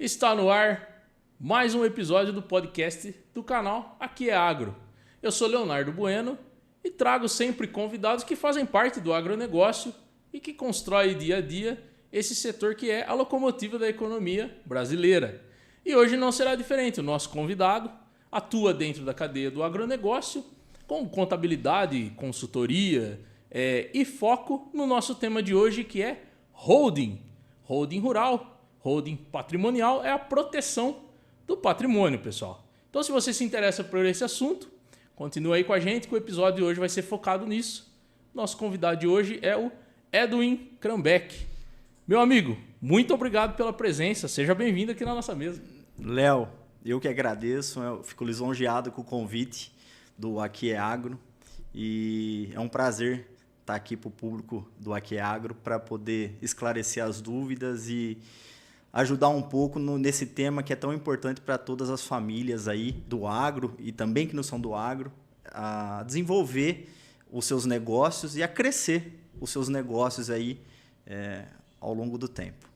Está no ar mais um episódio do podcast do canal Aqui é Agro. Eu sou Leonardo Bueno e trago sempre convidados que fazem parte do agronegócio e que constroem dia a dia esse setor que é a locomotiva da economia brasileira. E hoje não será diferente. O nosso convidado atua dentro da cadeia do agronegócio com contabilidade, consultoria e foco no nosso tema de hoje, que é holding. Holding rural, holding patrimonial é a proteção do patrimônio, pessoal. Então, se você se interessa por esse assunto, continue aí com a gente, que o episódio de hoje vai ser focado nisso. Nosso convidado de hoje é o Edwin Krambeck. Meu amigo, muito obrigado pela presença. Seja bem-vindo aqui na nossa mesa. Léo, eu que agradeço. Eu fico lisonjeado com o convite do Aqui é Agro. E é um prazer estar aqui para o público do Aqui é Agro para poder esclarecer as dúvidas e ajudar um pouco nesse tema que é tão importante para todas as famílias aí do agro e também que não são do agro, a desenvolver os seus negócios e a crescer os seus negócios aí ao longo do tempo.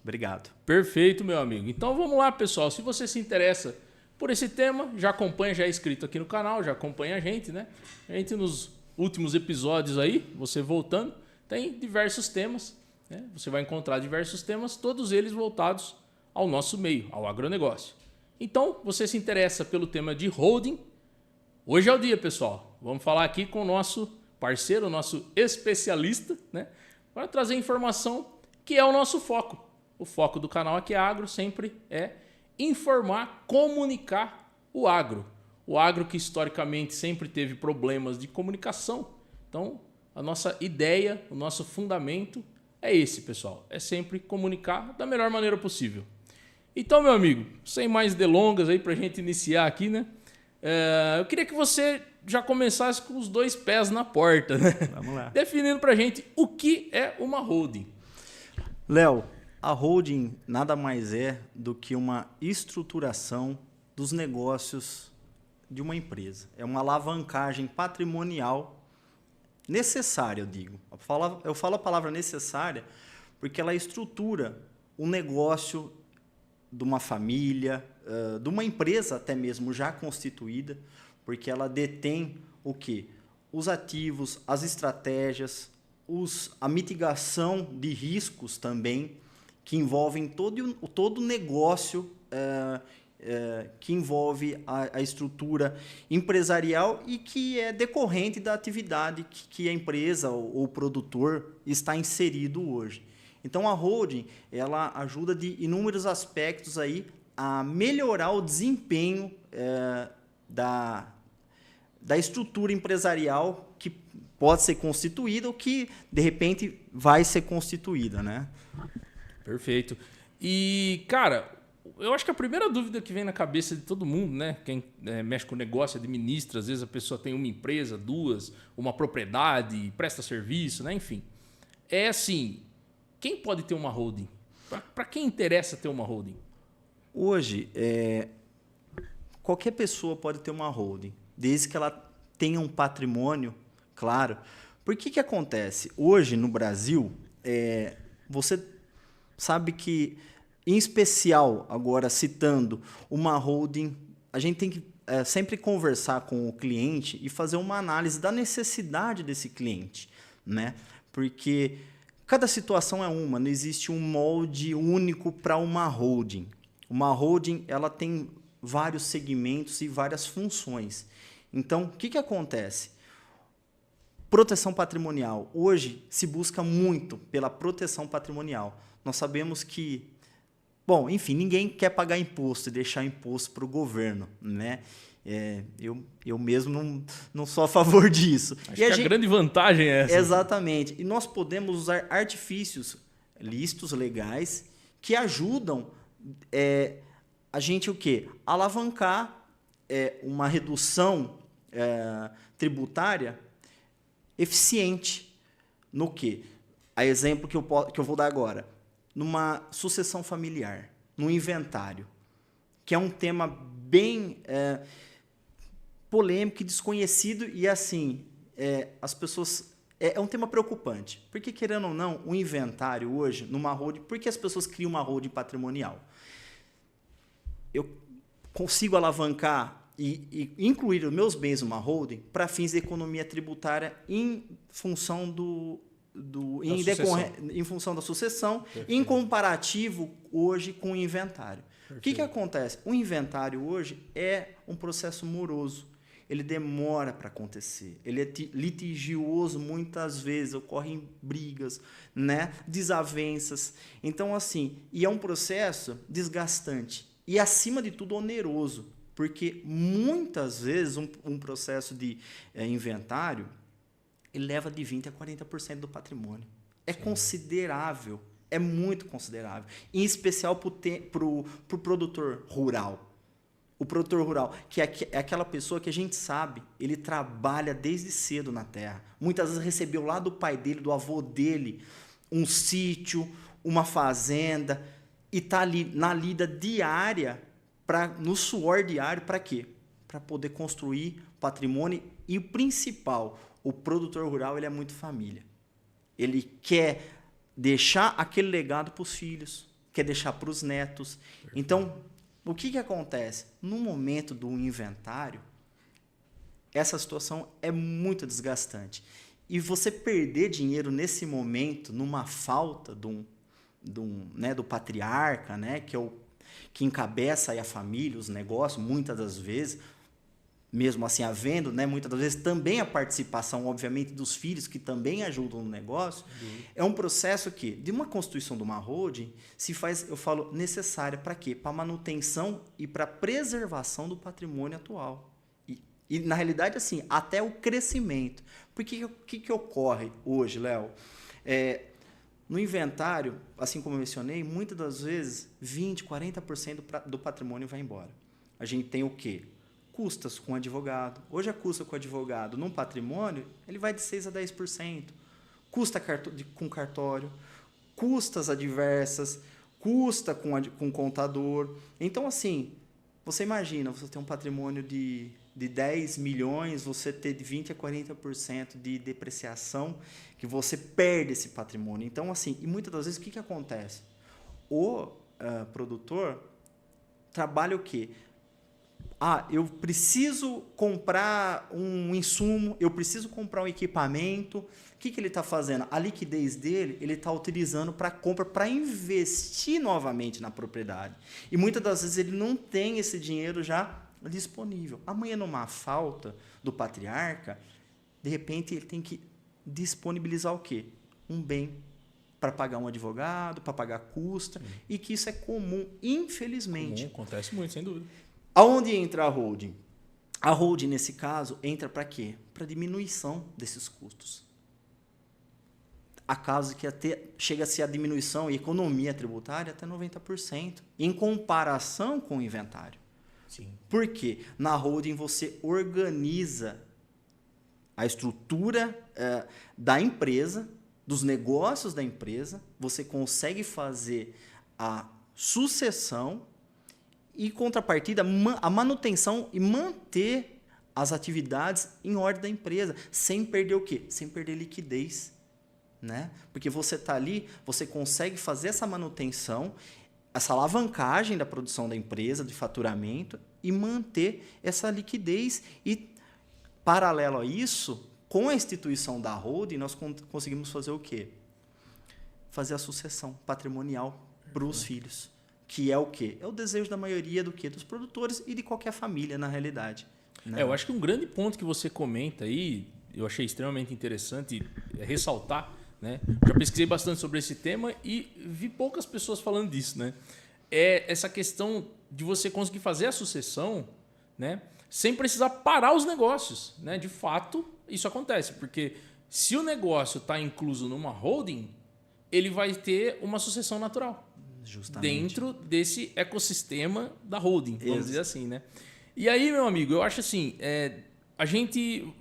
Obrigado. Perfeito, meu amigo. Então vamos lá, pessoal. Se você se interessa por esse tema, já acompanha, já é inscrito aqui no canal, já acompanha a gente, né? A gente nos últimos episódios aí, você voltando, tem diversos temas, né? Você vai encontrar diversos temas, todos eles voltados ao nosso meio, ao agronegócio. Então, você se interessa pelo tema de holding, hoje é o dia, pessoal. Vamos falar aqui com o nosso parceiro, o nosso especialista, né? Para trazer informação que é o nosso foco. O foco do canal Aqui é Agro sempre é informar, comunicar o agro. O agro que historicamente sempre teve problemas de comunicação. Então, a nossa ideia, o nosso fundamento é esse, pessoal. É sempre comunicar da melhor maneira possível. Então, meu amigo, sem mais delongas aí para a gente iniciar aqui, né? Eu queria que você já começasse com os dois pés na porta, né? Vamos lá. Definindo para a gente o que é uma holding. Léo, a holding nada mais é do que uma estruturação dos negócios de uma empresa. É uma alavancagem patrimonial necessária, eu digo. Eu falo a palavra necessária porque ela estrutura o negócio de uma família, de uma empresa até mesmo já constituída, porque ela detém o quê? Os ativos, as estratégias, a mitigação de riscos também, que envolvem todo o negócio que envolve a estrutura empresarial e que é decorrente da atividade que a empresa ou o produtor está inserido hoje. Então, a holding ela ajuda de inúmeros aspectos aí a melhorar o desempenho da estrutura empresarial que pode ser constituída ou que, de repente, vai ser constituída, né? Perfeito. E, cara, eu acho que a primeira dúvida que vem na cabeça de todo mundo, né? Quem mexe com negócio, administra, às vezes a pessoa tem uma empresa, duas, uma propriedade, presta serviço, né? Enfim. É assim, quem pode ter uma holding? Para quem interessa ter uma holding? Hoje, qualquer pessoa pode ter uma holding, desde que ela tenha um patrimônio, claro. Por que acontece? Hoje, no Brasil, você sabe que, em especial, agora citando uma holding, a gente tem que sempre conversar com o cliente e fazer uma análise da necessidade desse cliente, né? Porque cada situação é uma, não existe um molde único para uma holding. Uma holding ela tem vários segmentos e várias funções. Então, o que acontece? Proteção patrimonial. Hoje se busca muito pela proteção patrimonial. Nós sabemos que, bom, enfim, ninguém quer pagar imposto e deixar imposto para o governo, né? Eu mesmo não sou a favor disso. Acho que a grande vantagem é essa. Exatamente. E nós podemos usar artifícios lícitos, legais, que ajudam a gente o quê? Alavancar uma redução tributária eficiente no quê? A exemplo que eu vou dar agora. Numa sucessão familiar, num inventário, que é um tema bem polêmico e desconhecido e, assim, as pessoas... É um tema preocupante, porque, querendo ou não, o inventário hoje, numa holding, por que as pessoas criam uma holding patrimonial? eu consigo alavancar e incluir os meus bens numa holding para fins de economia tributária em função em função da sucessão, perfeito, em comparativo hoje com o inventário. Perfeito. O que acontece? O inventário hoje é um processo moroso. Ele demora para acontecer. Ele é litigioso muitas vezes, ocorrem brigas, né? Desavenças. Então, assim, e é um processo desgastante e, acima de tudo, oneroso, porque muitas vezes um processo de inventário ele leva de 20% a 40% do patrimônio. É considerável, é muito considerável, em especial para o produtor rural. O produtor rural, que é aquela pessoa que a gente sabe, ele trabalha desde cedo na terra. Muitas vezes recebeu lá do pai dele, do avô dele, um sítio, uma fazenda, e está ali na lida diária, no suor diário, para quê? Para poder construir patrimônio. E o principal, o produtor rural ele é muito família. Ele quer deixar aquele legado para os filhos, quer deixar para os netos. Perfeito. Então, o que acontece? No momento do inventário, essa situação é muito desgastante. E você perder dinheiro nesse momento, numa falta do patriarca, né, que encabeça aí a família, os negócios, muitas das vezes, mesmo assim havendo, né, muitas das vezes também a participação, obviamente, dos filhos, que também ajudam no negócio, é um processo que, de uma constituição de uma holding, se faz, eu falo, necessária para quê? Para manutenção e para preservação do patrimônio atual. E, na realidade, assim, até o crescimento. Porque o que ocorre hoje, Léo? No inventário, assim como eu mencionei, muitas das vezes, 20%, 40% do patrimônio vai embora. A gente tem o quê? Custas com advogado. Hoje a custa com advogado num patrimônio, ele vai de 6% a 10%. Custa com cartório, custas adversas, custa com contador. Então, assim, você imagina, você tem um patrimônio de 10 milhões, você ter de 20% a 40% de depreciação, que você perde esse patrimônio. Então, assim, e muitas das vezes, o que acontece? O produtor trabalha o quê? Eu preciso comprar um insumo, eu preciso comprar um equipamento. O que ele está fazendo? A liquidez dele, ele está utilizando para compra, para investir novamente na propriedade. E muitas das vezes ele não tem esse dinheiro já disponível. Amanhã, numa falta do patriarca, de repente ele tem que disponibilizar o quê? Um bem para pagar um advogado, para pagar custa, e que isso é comum, infelizmente. Acontece muito, sem dúvida. Aonde entra a holding? A holding, nesse caso, entra para quê? Para diminuição desses custos. Há casos que chega-se a diminuição e economia tributária até 90%, em comparação com o inventário. Sim. Por quê? Na holding você organiza a estrutura da empresa, dos negócios da empresa, você consegue fazer a sucessão e, contrapartida, a manutenção e manter as atividades em ordem da empresa, sem perder o quê? Sem perder liquidez, né? Porque você está ali, você consegue fazer essa manutenção, essa alavancagem da produção da empresa, de faturamento, e manter essa liquidez. E, paralelo a isso, com a instituição da holding, nós conseguimos fazer o quê? Fazer a sucessão patrimonial para os filhos. Que é o quê? É o desejo da maioria do quê? Dos produtores e de qualquer família, na realidade. Né? Eu acho que um grande ponto que você comenta aí, eu achei extremamente interessante ressaltar, né? Já pesquisei bastante sobre esse tema e vi poucas pessoas falando disso, né? É essa questão de você conseguir fazer a sucessão, né? Sem precisar parar os negócios, né? De fato, isso acontece, porque se o negócio está incluso numa holding, ele vai ter uma sucessão natural. Justamente. Dentro desse ecossistema da holding, vamos dizer assim, né? E aí, meu amigo, eu acho assim, a gente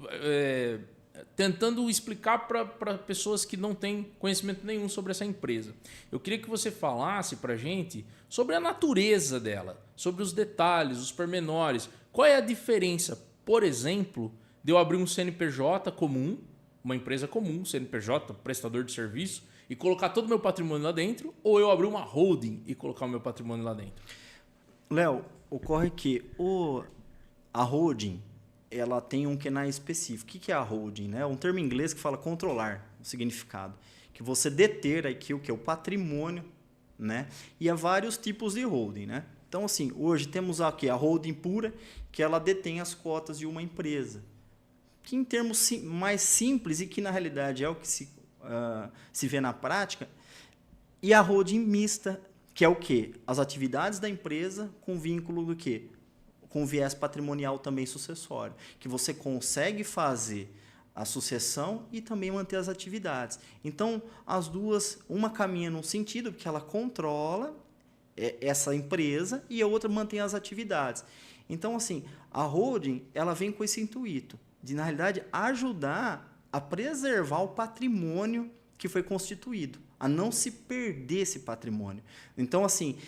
tentando explicar para pessoas que não têm conhecimento nenhum sobre essa empresa. Eu queria que você falasse para a gente sobre a natureza dela, sobre os detalhes, os pormenores. Qual é a diferença, por exemplo, de eu abrir um CNPJ comum, uma empresa comum, CNPJ, prestador de serviço, e colocar todo o meu patrimônio lá dentro, ou eu abrir uma holding e colocar o meu patrimônio lá dentro? Léo, Ocorre que a holding, ela tem um QNAE específico. O que é a holding? Né? É um termo em inglês que fala controlar, o significado. Que você deter aqui o que é o patrimônio, né? E há vários tipos de holding, né? Então, assim, hoje temos aqui a holding pura, que ela detém as cotas de uma empresa. Que em termos mais simples e que na realidade é o que se vê na prática, e a holding mista, que é o quê? As atividades da empresa com vínculo do quê? Com viés patrimonial também sucessório, que você consegue fazer a sucessão e também manter as atividades. Então, as duas, uma caminha num sentido, porque ela controla essa empresa e a outra mantém as atividades. Então, assim, a holding, ela vem com esse intuito de, na realidade, ajudar a preservar o patrimônio que foi constituído, a não se perder esse patrimônio. Então, assim,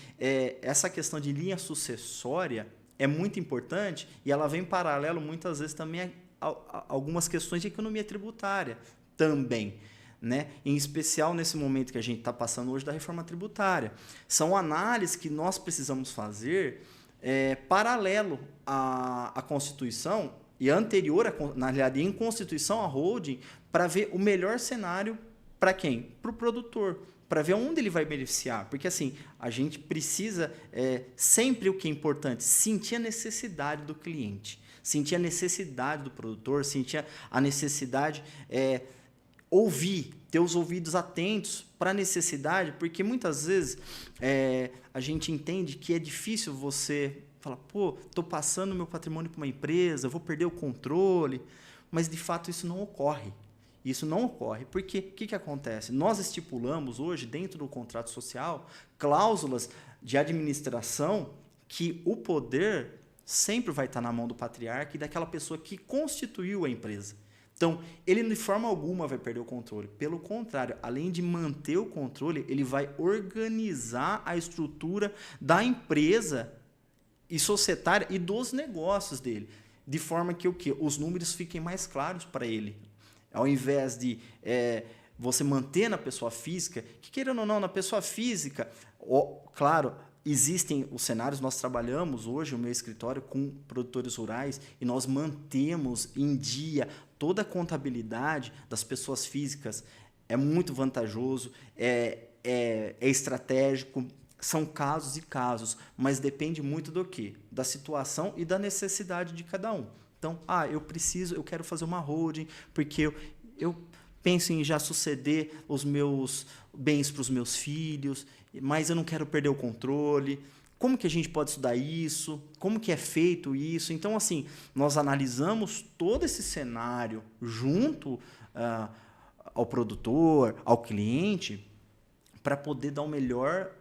essa questão de linha sucessória é muito importante e ela vem em paralelo, muitas vezes, também a algumas questões de economia tributária também. Né? Em especial nesse momento que a gente está passando hoje da reforma tributária. São análises que nós precisamos fazer paralelo à Constituição e anterior, na realidade, em Constituição, à holding, para ver o melhor cenário para quem? Para o produtor, para ver onde ele vai beneficiar. Porque assim, a gente precisa, sempre o que é importante, sentir a necessidade do cliente, sentir a necessidade do produtor, sentir a necessidade... ouvir, ter os ouvidos atentos para a necessidade, porque muitas vezes a gente entende que é difícil você falar, pô, estou passando meu patrimônio para uma empresa, vou perder o controle, mas de fato isso não ocorre. Isso não ocorre, porque o que acontece? Nós estipulamos hoje, dentro do contrato social, cláusulas de administração que o poder sempre vai estar na mão do patriarca e daquela pessoa que constituiu a empresa. Então, ele de forma alguma vai perder o controle. Pelo contrário, além de manter o controle, ele vai organizar a estrutura da empresa e societária e dos negócios dele, de forma que os números fiquem mais claros para ele. Ao invés de você manter na pessoa física, que querendo ou não, na pessoa física, claro, existem os cenários, nós trabalhamos hoje, o meu escritório, com produtores rurais e nós mantemos em dia toda a contabilidade das pessoas físicas. É muito vantajoso, é estratégico, são casos e casos, mas depende muito do quê? Da situação e da necessidade de cada um. Então, eu quero fazer uma holding, porque eu penso em já suceder os meus bens para os meus filhos, mas eu não quero perder o controle. Como que a gente pode estudar isso? Como que é feito isso? Então, assim, nós analisamos todo esse cenário junto ao produtor, ao cliente, para poder dar o melhor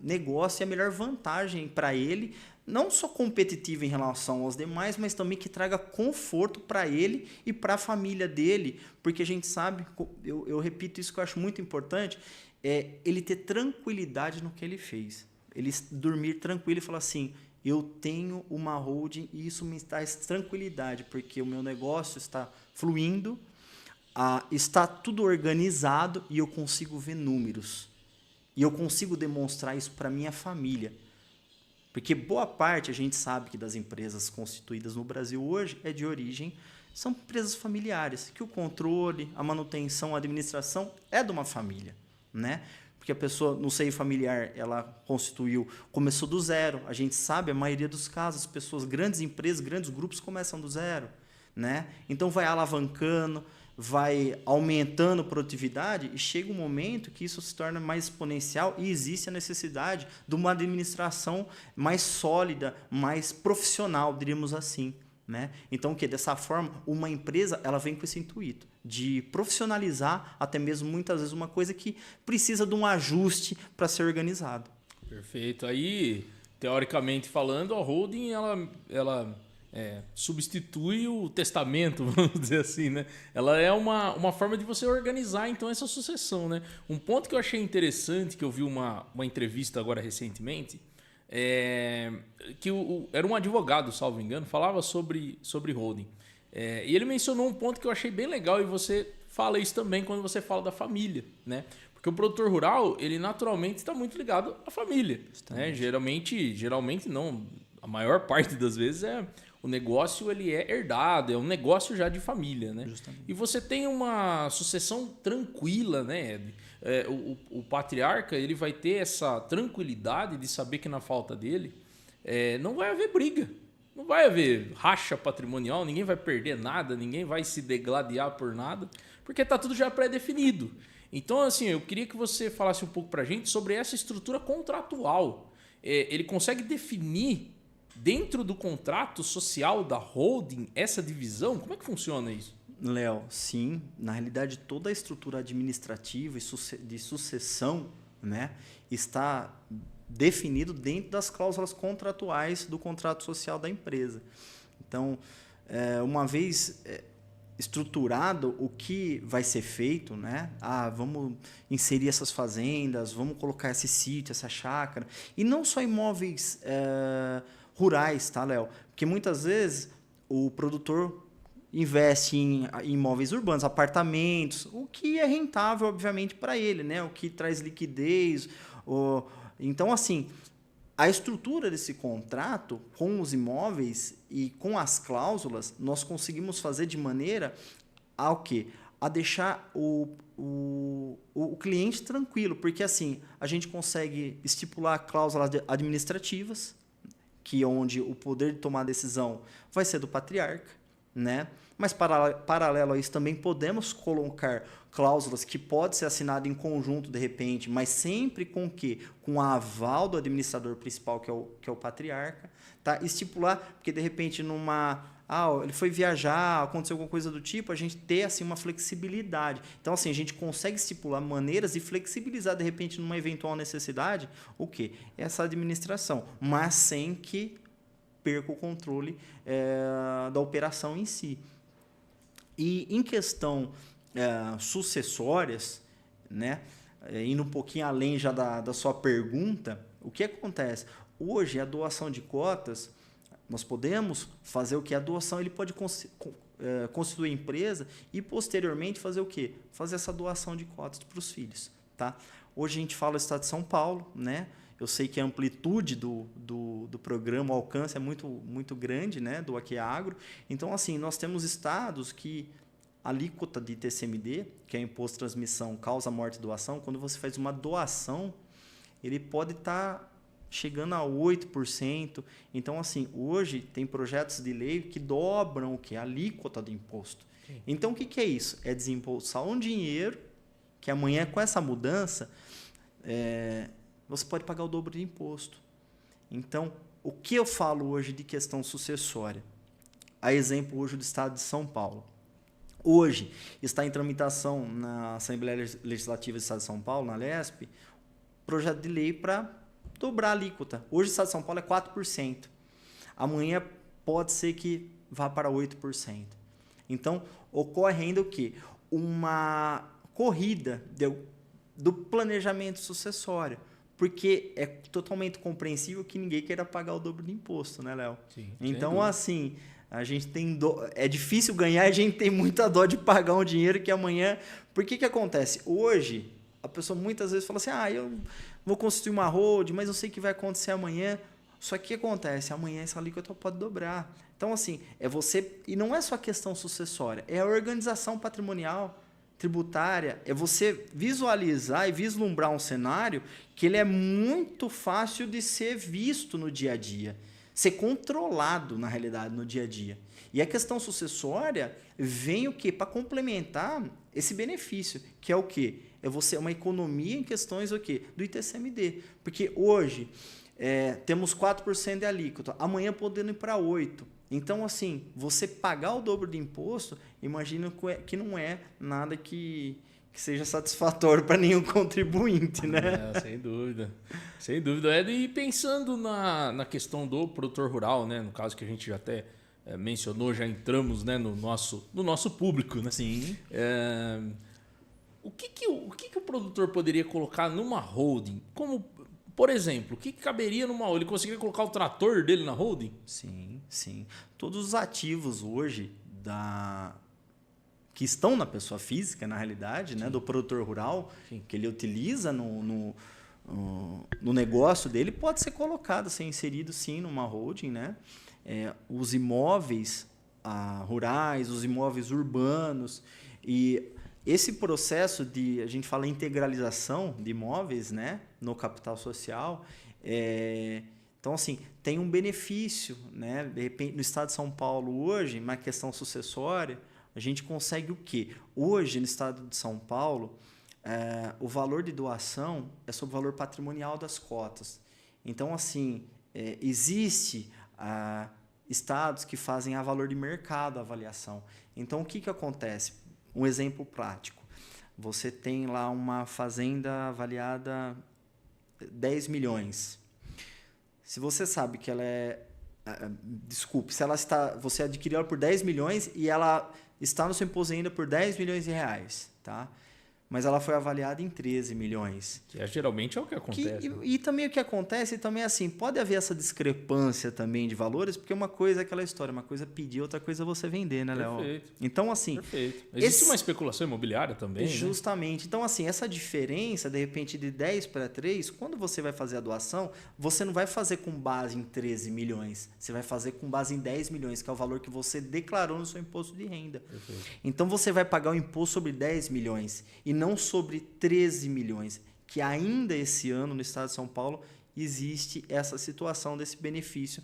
negócio e a melhor vantagem para ele, não só competitiva em relação aos demais, mas também que traga conforto para ele e para a família dele, porque a gente sabe, eu repito isso que eu acho muito importante, ele ter tranquilidade no que ele fez. Ele dormir tranquilo e falar assim, eu tenho uma holding e isso me traz tranquilidade, porque o meu negócio está fluindo, está tudo organizado e eu consigo ver números. E eu consigo demonstrar isso para minha família. Porque boa parte, a gente sabe que das empresas constituídas no Brasil hoje é de origem, são empresas familiares, que o controle, a manutenção, a administração é de uma família, né? Porque a pessoa, no seio familiar, ela começou do zero. A gente sabe, a maioria dos casos, pessoas, grandes empresas, grandes grupos começam do zero, né? Então vai alavancando, vai aumentando a produtividade e chega um momento que isso se torna mais exponencial e existe a necessidade de uma administração mais sólida, mais profissional, diríamos assim, né? Então, dessa forma, uma empresa ela vem com esse intuito de profissionalizar até mesmo muitas vezes uma coisa que precisa de um ajuste para ser organizado. Perfeito. Aí, teoricamente falando, a holding ela substitui o testamento, vamos dizer assim, né? Ela é uma forma de você organizar, então, essa sucessão, né? Um ponto que eu achei interessante, que eu vi uma entrevista agora recentemente, que era um advogado, salvo engano, falava sobre holding. E ele mencionou um ponto que eu achei bem legal, e você fala isso também quando você fala da família, né? Porque o produtor rural, ele naturalmente está muito ligado à família, né? Geralmente não, a maior parte das vezes o negócio ele é herdado, é um negócio já de família, né? Justamente. E você tem uma sucessão tranquila, né? O patriarca ele vai ter essa tranquilidade de saber que na falta dele não vai haver briga, não vai haver racha patrimonial, ninguém vai perder nada, ninguém vai se degladiar por nada, porque está tudo já pré-definido. Então, assim, eu queria que você falasse um pouco para a gente sobre essa estrutura contratual. Ele consegue definir dentro do contrato social da holding essa divisão? Como é que funciona isso? Léo, sim. Na realidade, toda a estrutura administrativa e de sucessão, né, está definido dentro das cláusulas contratuais do contrato social da empresa. Então, uma vez estruturado o que vai ser feito, né? Vamos inserir essas fazendas, vamos colocar esse sítio, essa chácara. E não só imóveis rurais, tá, Léo? Porque muitas vezes o produtor investe em imóveis urbanos, apartamentos, o que é rentável, obviamente, para ele, né? O que traz liquidez. Então, assim, a estrutura desse contrato com os imóveis e com as cláusulas, nós conseguimos fazer de maneira a o quê? A deixar o cliente tranquilo, porque assim, a gente consegue estipular cláusulas administrativas, que é onde o poder de tomar a decisão vai ser do patriarca, né? Mas paralelo a isso também podemos colocar cláusulas que pode ser assinado em conjunto de repente, mas sempre com o quê? Com o aval do administrador principal, que é o patriarca, tá? Estipular, porque de repente ele foi viajar, aconteceu alguma coisa do tipo, a gente ter assim uma flexibilidade. Então assim, a gente consegue estipular maneiras de flexibilizar de repente numa eventual necessidade, o quê? Essa administração, mas sem que perca o controle da operação em si. E em questão sucessórias, né, indo um pouquinho além já da sua pergunta, o que acontece? Hoje, a doação de cotas, nós podemos fazer o que? A doação ele pode constituir empresa e, posteriormente, fazer o quê? Fazer essa doação de cotas para os filhos. Tá? Hoje a gente fala do Estado de São Paulo, né? Eu sei que a amplitude do programa, o alcance é muito, muito grande, né, do Aqueagro. Então, assim, nós temos estados que a alíquota de ITCMD, que é Imposto de Transmissão, Causa, Morte e Doação, quando você faz uma doação, ele pode estar chegando a 8%. Então, assim, hoje tem projetos de lei que dobram o quê? A alíquota do imposto. Sim. Então, o que é isso? É desembolsar um dinheiro que amanhã, com essa mudança, você pode pagar o dobro de imposto. Então, o que eu falo hoje de questão sucessória? A exemplo hoje do Estado de São Paulo. Hoje está em tramitação na Assembleia Legislativa do Estado de São Paulo, na LESP, projeto de lei para dobrar a alíquota. Hoje o Estado de São Paulo é 4%. Amanhã pode ser que vá para 8%. Então, ocorre ainda o quê? Uma corrida do planejamento sucessório. Porque é totalmente compreensível que ninguém queira pagar o dobro de imposto, né, Léo? Sim. Então, assim, a gente tem é difícil ganhar, a gente tem muita dó de pagar um dinheiro que amanhã... Por que acontece? Hoje, a pessoa muitas vezes fala assim, eu vou constituir uma holding, mas eu sei que vai acontecer amanhã. Só que o que acontece? Amanhã essa alíquota pode dobrar. Então, assim, e não é só questão sucessória, é a organização patrimonial, tributária, é você visualizar e vislumbrar um cenário que ele é muito fácil de ser visto no dia a dia, ser controlado, na realidade, no dia a dia. E a questão sucessória vem o quê? Para complementar esse benefício, que é o quê? É você uma economia em questões o quê? Do ITCMD. Porque hoje temos 4% de alíquota, amanhã podendo ir para 8%. Então, assim, você pagar o dobro de imposto, imagino que não é nada que seja satisfatório para nenhum contribuinte, né? Sem dúvida. Sem dúvida. E pensando na questão do produtor rural, né? No caso que a gente já até mencionou, já entramos, né, no nosso público, né? Sim. O que o produtor poderia colocar numa holding? Como, por exemplo, o que caberia numa holding? Ele conseguiria colocar o trator dele na holding? Sim, sim. Todos os ativos hoje que estão na pessoa física, na realidade, né, do produtor rural, sim, que ele utiliza no negócio dele pode ser colocado, ser inserido sim numa holding, né? Os imóveis rurais, os imóveis urbanos e esse processo a gente fala integralização de imóveis, né, no capital social, então assim, tem um benefício, né? De repente, no estado de São Paulo hoje, uma questão sucessória, a gente consegue o quê? Hoje, no estado de São Paulo, o valor de doação é sobre o valor patrimonial das cotas. Então, assim, existe estados que fazem a valor de mercado a avaliação. Então, o que acontece? Um exemplo prático. Você tem lá uma fazenda avaliada 10 milhões. Se você sabe que ela você adquiriu ela por 10 milhões e ela está no seu imposto ainda por 10 milhões de reais, tá? Mas ela foi avaliada em 13 milhões. Que geralmente é o que acontece. E também o que acontece, também assim, pode haver essa discrepância também de valores, porque uma coisa é aquela história, uma coisa é pedir, outra coisa é você vender, né, Léo? Perfeito. Então, assim... Perfeito. Existe uma especulação imobiliária também, justamente. Né? Então, assim, essa diferença, de repente, de 10 para 3, quando você vai fazer a doação, você não vai fazer com base em 13 milhões. Você vai fazer com base em 10 milhões, que é o valor que você declarou no seu imposto de renda. Perfeito. Então, você vai pagar o imposto sobre 10 milhões e não sobre 13 milhões, que ainda esse ano no estado de São Paulo existe essa situação desse benefício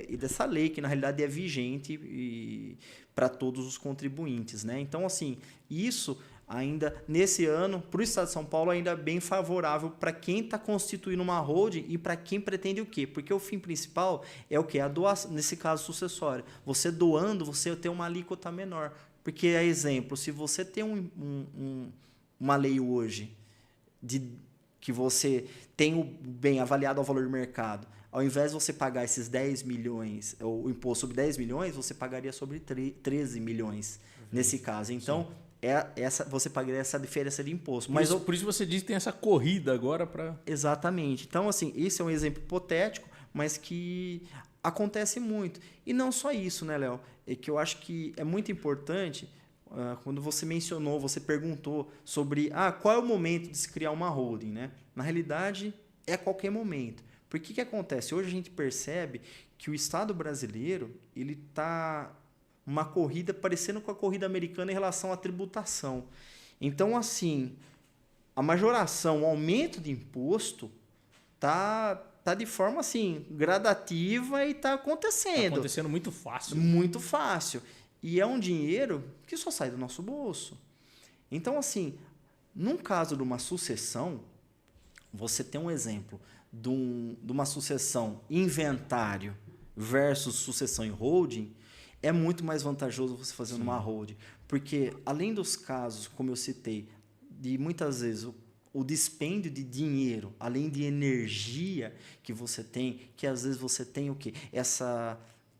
e dessa lei que na realidade é vigente para todos os contribuintes, né? Então, assim, isso ainda nesse ano para o estado de São Paulo ainda é bem favorável para quem está constituindo uma holding e para quem pretende o quê? Porque o fim principal é o quê? A doação, nesse caso sucessório. Você doando, você tem uma alíquota menor. Porque, a exemplo, se você tem uma lei hoje que você tem o bem avaliado ao valor do mercado, ao invés de você pagar esses 10 milhões, o imposto sobre 10 milhões, você pagaria sobre 13 milhões nesse caso. Então, você pagaria essa diferença de imposto. Por isso você diz que tem essa corrida agora para... Exatamente. Então, assim, esse é um exemplo hipotético, mas que acontece muito. E não só isso, né, Léo? É que eu acho que é muito importante... quando você mencionou, você perguntou sobre qual é o momento de se criar uma holding, né? Na realidade, é a qualquer momento. Porque o que acontece? Hoje a gente percebe que o Estado brasileiro ele está uma corrida parecendo com a corrida americana em relação à tributação. Então, assim, a majoração, o aumento de imposto tá de forma assim gradativa e está acontecendo. Está acontecendo muito fácil. Muito fácil. E é um dinheiro que só sai do nosso bolso. Então, assim, num caso de uma sucessão, você tem um exemplo de uma sucessão inventário versus sucessão em holding, é muito mais vantajoso você fazer numa holding. Porque, além dos casos, como eu citei, de muitas vezes o dispêndio de dinheiro, além de energia que você tem, que às vezes você tem o quê?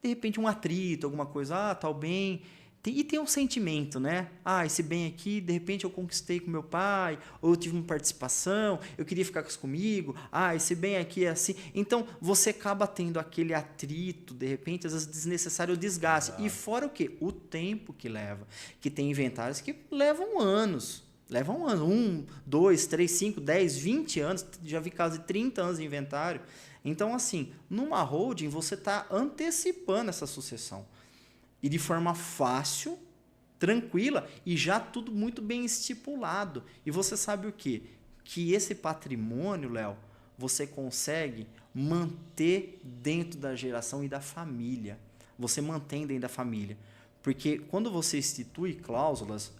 De repente um atrito, alguma coisa, tal bem, e tem um sentimento, né? Esse bem aqui, de repente eu conquistei com meu pai, ou eu tive uma participação, eu queria ficar com isso comigo, esse bem aqui é assim. Então, você acaba tendo aquele atrito, de repente, às vezes desnecessário, o desgaste. E fora o quê? O tempo que leva. Que tem inventários que levam anos. 1, 2, 3, 5, 10, 20 anos. Já vi casos de 30 anos de inventário. Então, assim, numa holding, você está antecipando essa sucessão. E de forma fácil, tranquila, e já tudo muito bem estipulado. E você sabe o quê? Que esse patrimônio, Léo, você consegue manter dentro da geração e da família. Você mantém dentro da família. Porque quando você institui cláusulas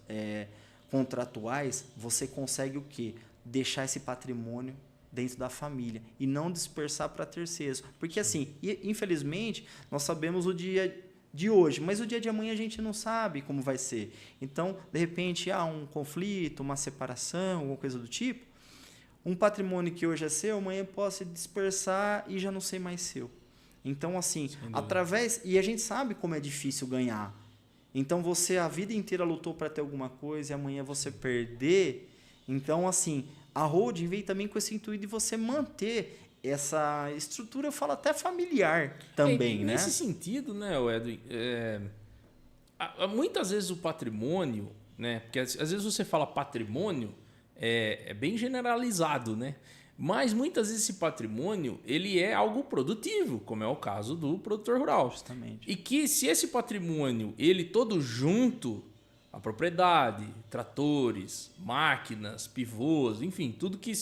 contratuais, você consegue o quê? Deixar esse patrimônio dentro da família e não dispersar para terceiros. Porque, assim, infelizmente, nós sabemos o dia de hoje, mas o dia de amanhã a gente não sabe como vai ser. Então, de repente, há um conflito, uma separação, alguma coisa do tipo, um patrimônio que hoje é seu, amanhã pode se dispersar e já não ser mais seu. Então, assim, e a gente sabe como é difícil ganhar. Então, você a vida inteira lutou para ter alguma coisa e amanhã você perder. Então, assim, a holding veio também com esse intuito de você manter essa estrutura, eu falo até familiar também, né? Nesse sentido, né, Edwin, muitas vezes o patrimônio, né, porque às vezes você fala patrimônio, é bem generalizado, né? Mas muitas vezes esse patrimônio ele é algo produtivo, como é o caso do produtor rural. Justamente. E que se esse patrimônio, ele todo junto, a propriedade, tratores, máquinas, pivôs, enfim, tudo que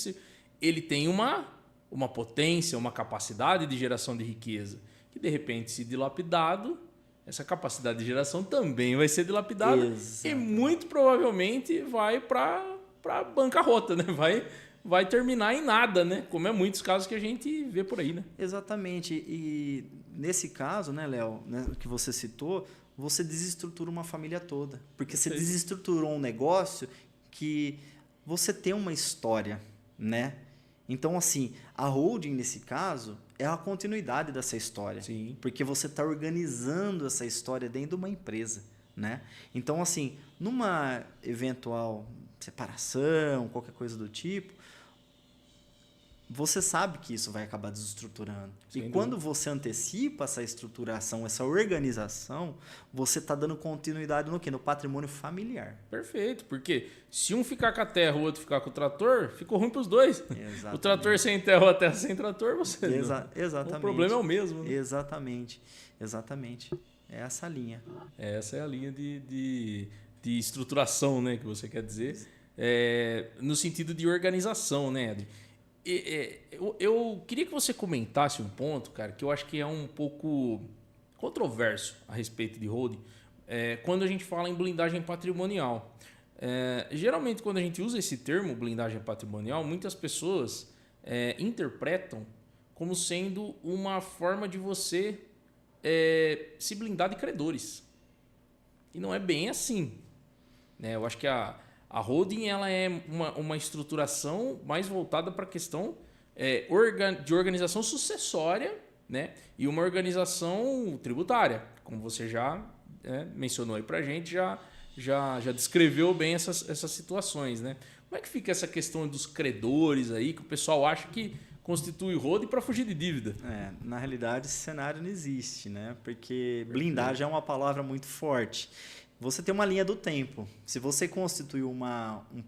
ele tem uma potência, uma capacidade de geração de riqueza, que de repente, se dilapidado, essa capacidade de geração também vai ser dilapidada. Exato. E muito provavelmente vai para bancarrota, né? Vai terminar em nada, né? Como é muitos casos que a gente vê por aí, né? Exatamente. E nesse caso, né, Léo, né, que você citou, você desestrutura uma família toda. Porque você desestruturou um negócio que você tem uma história, né? Então, assim, a holding, nesse caso, é a continuidade dessa história. Sim. Porque você está organizando essa história dentro de uma empresa, né? Então, assim, numa eventual separação, qualquer coisa do tipo, você sabe que isso vai acabar desestruturando. Sem quando dúvida. você antecipa essa estruturação, essa organização, você está dando continuidade no quê? No patrimônio familiar. Perfeito, porque se um ficar com a terra, o outro ficar com o trator, ficou ruim para os dois. Exatamente. O trator sem terra ou a terra sem trator, você... Exatamente. O problema é o mesmo. Né? Exatamente. É essa linha. Essa é a linha de estruturação, né, que você quer dizer. No sentido de organização, né, Ed? Eu queria que você comentasse um ponto, cara, que eu acho que é um pouco controverso a respeito de holding, quando a gente fala em blindagem patrimonial. Geralmente, quando a gente usa esse termo, blindagem patrimonial, muitas pessoas interpretam como sendo uma forma de você se blindar de credores. E não é bem assim. Né? Eu acho que a holding ela é uma estruturação mais voltada para a questão de organização sucessória, né? E uma organização tributária, como você já mencionou aí para a gente, já descreveu bem essas situações. Né? Como é que fica essa questão dos credores aí, que o pessoal acha que constitui holding para fugir de dívida? Na realidade, esse cenário não existe, né? Porque blindagem é uma palavra muito forte. Você tem uma linha do tempo. Se você constituiu um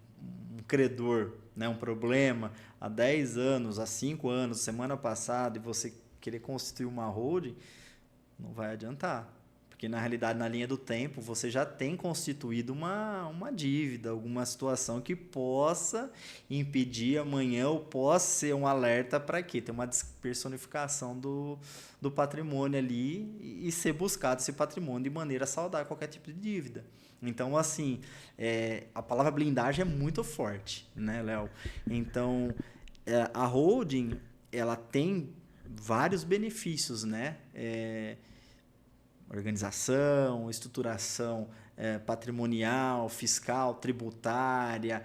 credor, né, um problema há 10 anos, há 5 anos, semana passada, e você querer constituir uma holding, não vai adiantar. Porque, na realidade, na linha do tempo, você já tem constituído uma dívida, alguma situação que possa impedir amanhã ou possa ser um alerta para quê? Ter uma despersonificação do patrimônio ali e ser buscado esse patrimônio de maneira a saldar qualquer tipo de dívida. Então, assim, a palavra blindagem é muito forte, né, Léo? Então, a holding, ela tem vários benefícios, né? Organização, estruturação patrimonial, fiscal, tributária,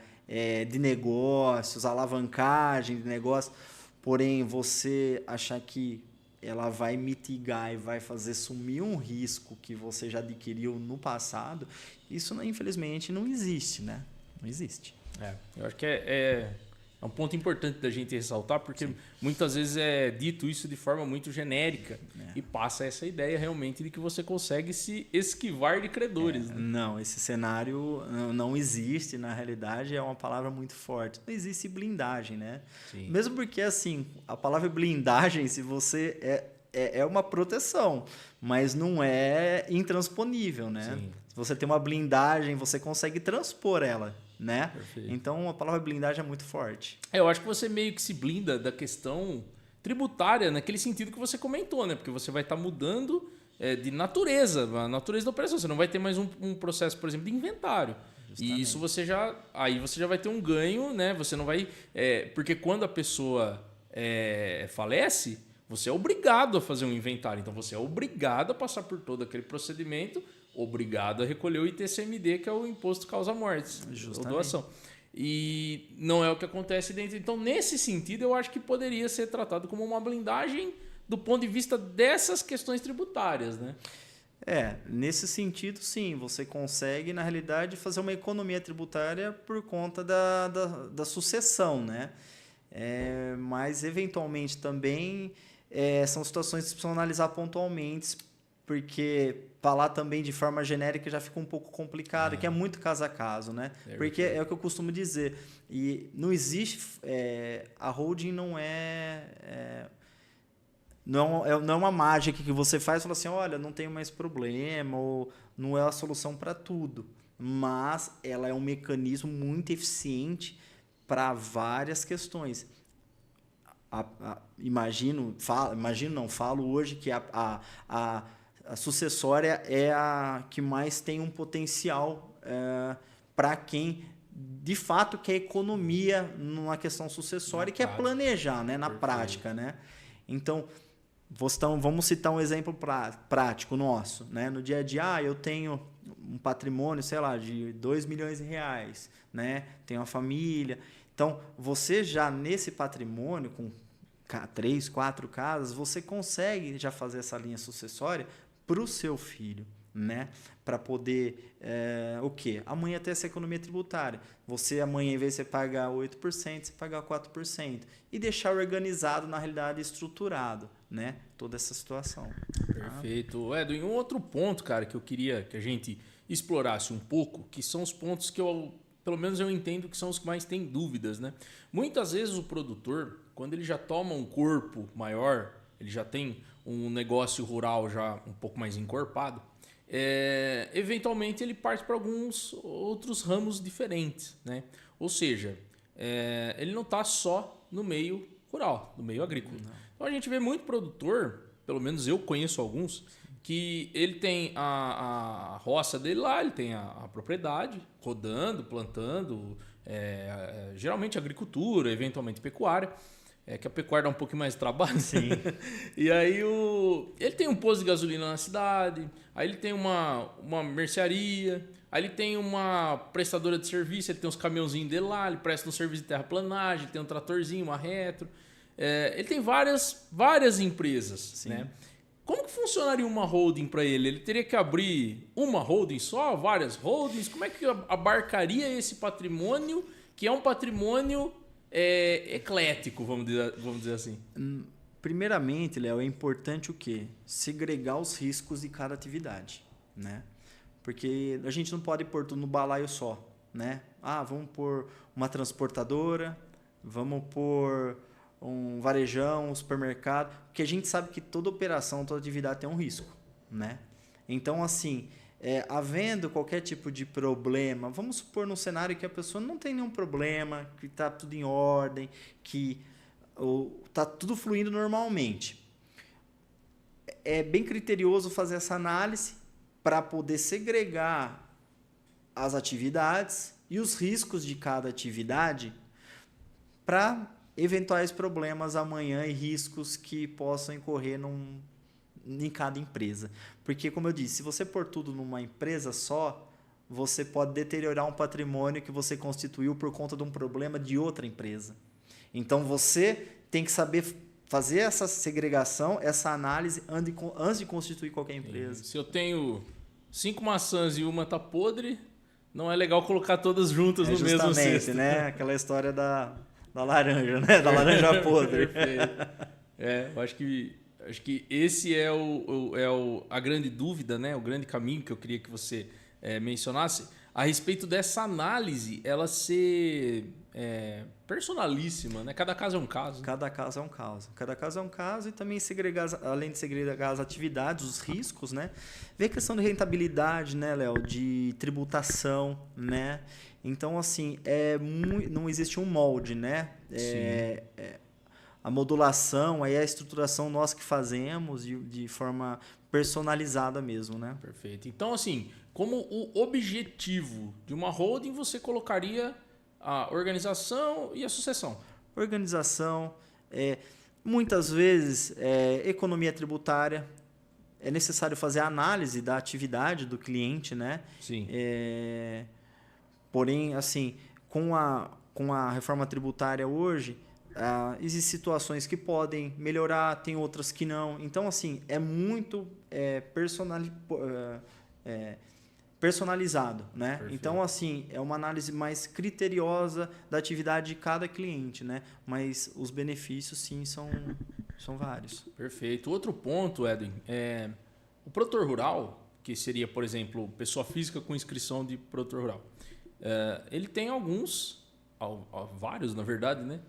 de negócios, alavancagem de negócios. Porém, você achar que ela vai mitigar e vai fazer sumir um risco que você já adquiriu no passado, isso, infelizmente, não existe, né? Não existe. Eu acho que é um ponto importante da gente ressaltar, porque Sim. muitas vezes é dito isso de forma muito genérica e passa essa ideia realmente de que você consegue se esquivar de credores. Né? Não, esse cenário não existe, na realidade é uma palavra muito forte. Não existe blindagem, né? Sim. Mesmo porque, assim, a palavra blindagem, se você é uma proteção, mas não é intransponível, né? Sim. Se você tem uma blindagem, você consegue transpor ela. Né? Perfeito. Então a palavra blindagem é muito forte. Eu acho que você meio que se blinda da questão tributária, naquele sentido que você comentou, né? Porque você vai estar mudando de natureza, a natureza da operação. Você não vai ter mais um processo, por exemplo, de inventário. Justamente. E isso você já vai ter um ganho, né? Você não vai. Porque quando a pessoa falece, você é obrigado a fazer um inventário. Então você é obrigado a passar por todo aquele procedimento, obrigado a recolher o ITCMD, que é o Imposto Causa-Mortes, ou doação. E não é o que acontece dentro. Então, nesse sentido, eu acho que poderia ser tratado como uma blindagem do ponto de vista dessas questões tributárias, né? Nesse sentido, sim, você consegue, na realidade, fazer uma economia tributária por conta da sucessão, né? Mas, eventualmente, também são situações que precisam analisar pontualmente porque falar também de forma genérica já fica um pouco complicado, que é muito caso a caso, né? Porque é o que eu costumo dizer. E não existe... a holding não é uma mágica que você faz e fala assim, olha, não tenho mais problema, ou não é a solução para tudo. Mas ela é um mecanismo muito eficiente para várias questões. Falo hoje que a sucessória é a que mais tem um potencial para quem de fato quer economia numa questão sucessória e quer planejar, né, na prática, né? Então, vamos citar um exemplo prático nosso, né? No dia a dia, eu tenho um patrimônio, sei lá, de 2 milhões de reais, né? Tenho uma família. Então, você já nesse patrimônio, com 3, 4 casas, você consegue já fazer essa linha sucessória para o seu filho, né? Para poder, o quê? Amanhã ter essa economia tributária. Você amanhã, em vez de você pagar 8%, você pagar 4%. E deixar organizado, na realidade, estruturado, né? Toda essa situação. Perfeito. Edwin, um outro ponto, cara, que eu queria que a gente explorasse um pouco, que são os pontos que pelo menos eu entendo que são os que mais têm dúvidas, né? Muitas vezes o produtor, quando ele já toma um corpo maior, ele já tem um negócio rural já um pouco mais encorpado, eventualmente ele parte para alguns outros ramos diferentes, né? Ou seja, ele não está só no meio rural, no meio agrícola. Não. Então a gente vê muito produtor, pelo menos eu conheço alguns, que ele tem a roça dele lá, ele tem a propriedade rodando, plantando, geralmente agricultura, eventualmente pecuária. Que a pecuária dá um pouquinho mais de trabalho. Sim. E aí ele tem um posto de gasolina na cidade, aí ele tem uma mercearia, aí ele tem uma prestadora de serviço, ele tem uns caminhãozinhos dele lá, ele presta um serviço de terraplanagem, ele tem um tratorzinho, uma retro. Ele tem várias empresas. Sim. Né? Como que funcionaria uma holding para ele? Ele teria que abrir uma holding só, várias holdings? Como é que abarcaria esse patrimônio, que é um patrimônio eclético, vamos dizer assim? Primeiramente, Léo, é importante o quê? Segregar os riscos de cada atividade, né? Porque a gente não pode pôr tudo no balaio só, né? Vamos pôr uma transportadora, vamos pôr um varejão, um supermercado, porque a gente sabe que toda operação, toda atividade tem um risco, né? Então, assim, havendo qualquer tipo de problema, vamos supor num cenário que a pessoa não tem nenhum problema, que está tudo em ordem, que está tudo fluindo normalmente. É bem criterioso fazer essa análise para poder segregar as atividades e os riscos de cada atividade para eventuais problemas amanhã e riscos que possam incorrer em cada empresa. Porque, como eu disse, se você pôr tudo numa empresa só, você pode deteriorar um patrimônio que você constituiu por conta de um problema de outra empresa. Então, você tem que saber fazer essa segregação, essa análise antes de constituir qualquer empresa. Se eu tenho 5 maçãs e uma está podre, não é legal colocar todas juntas no mesmo cesto. Né? Aquela história da laranja, né? Da laranja podre. Perfeito. Eu acho que esse é a grande dúvida, né? O grande caminho que eu queria que você mencionasse a respeito dessa análise, ela ser personalíssima, né? Cada caso é um caso. Cada caso é um caso. Cada caso é um caso e também além de segregar as atividades, os riscos, né? Ver a questão de rentabilidade, né, Léo? De tributação, né? Então, assim, não existe um molde, né? A modulação, aí a estruturação nós que fazemos de forma personalizada mesmo, né? Perfeito. Então, assim, como o objetivo de uma holding, você colocaria a organização e a sucessão? Organização, muitas vezes, economia tributária. É necessário fazer a análise da atividade do cliente, né? Sim. Porém, assim, com a reforma tributária hoje, existem situações que podem melhorar, tem outras que não. Então, assim, é muito personalizado, né? Perfeito. Então, assim, é uma análise mais criteriosa da atividade de cada cliente, né? Mas os benefícios, sim, são vários. Perfeito. Outro ponto, Edwin, O produtor rural, que seria, por exemplo, pessoa física com inscrição de produtor rural, ele tem vários, na verdade, né?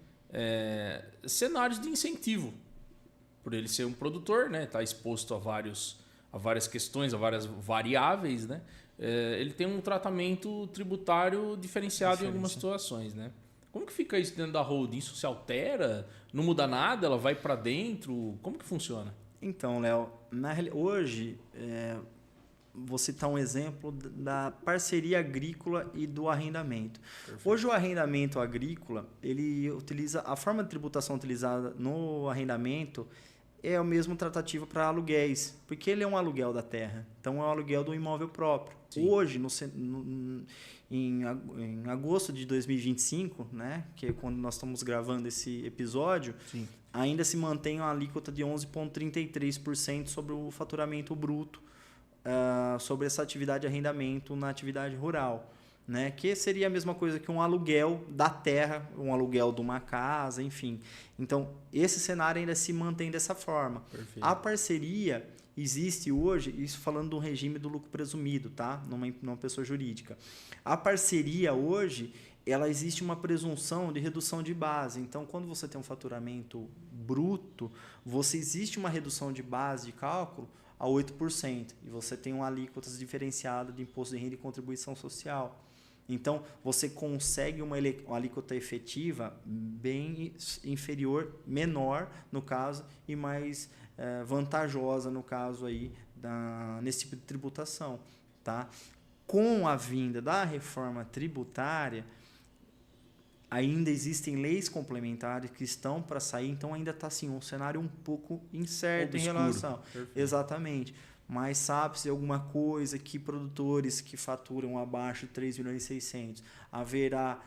Cenários de incentivo. Por ele ser um produtor, né? Está exposto a várias questões, a várias variáveis, né? Ele tem um tratamento tributário diferenciado em algumas situações, né? Como que fica isso dentro da holding? Isso se altera? Não muda nada? Ela vai para dentro? Como que funciona? Então, Léo, hoje, vou citar um exemplo da parceria agrícola e do arrendamento. Perfeito. Hoje, o arrendamento agrícola, ele utiliza a forma de tributação utilizada no arrendamento é o mesmo tratativo para aluguéis, porque ele é um aluguel da terra, então é um aluguel do imóvel próprio. Sim. Hoje, em agosto de 2025, né, que é quando nós estamos gravando esse episódio, sim, ainda se mantém uma alíquota de 11,33% sobre o faturamento bruto sobre essa atividade de arrendamento na atividade rural. Né? Que seria a mesma coisa que um aluguel da terra, um aluguel de uma casa, enfim. Então, esse cenário ainda se mantém dessa forma. Perfeito. A parceria existe hoje, isso falando do regime do lucro presumido, tá? Numa pessoa jurídica. A parceria hoje, ela existe uma presunção de redução de base. Então, quando você tem um faturamento bruto, existe uma redução de base de cálculo a 8%. E você tem uma alíquota diferenciada de imposto de renda e contribuição social. Então, você consegue uma alíquota efetiva bem inferior, menor no caso, e mais vantajosa no caso aí nesse tipo de tributação. Tá? Com a vinda da reforma tributária, ainda existem leis complementares que estão para sair, então ainda está assim, um cenário um pouco incerto em relação. Perfeito. Exatamente. Mas sabe-se alguma coisa que produtores que faturam abaixo de 3.600.000 haverá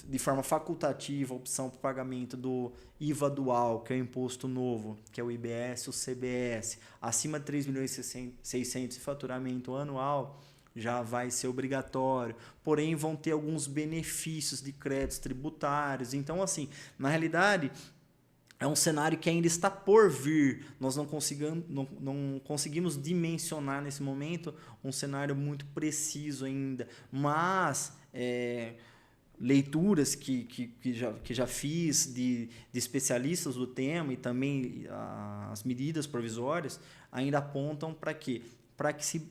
de forma facultativa a opção para o pagamento do IVA dual, que é o imposto novo, que é o IBS, o CBS, acima de 3.600.000 de faturamento anual, já vai ser obrigatório, porém vão ter alguns benefícios de créditos tributários. Então, assim, na realidade, é um cenário que ainda está por vir. Nós não conseguimos dimensionar nesse momento um cenário muito preciso ainda. Mas leituras que já fiz de especialistas do tema e também as medidas provisórias ainda apontam para quê? Para que se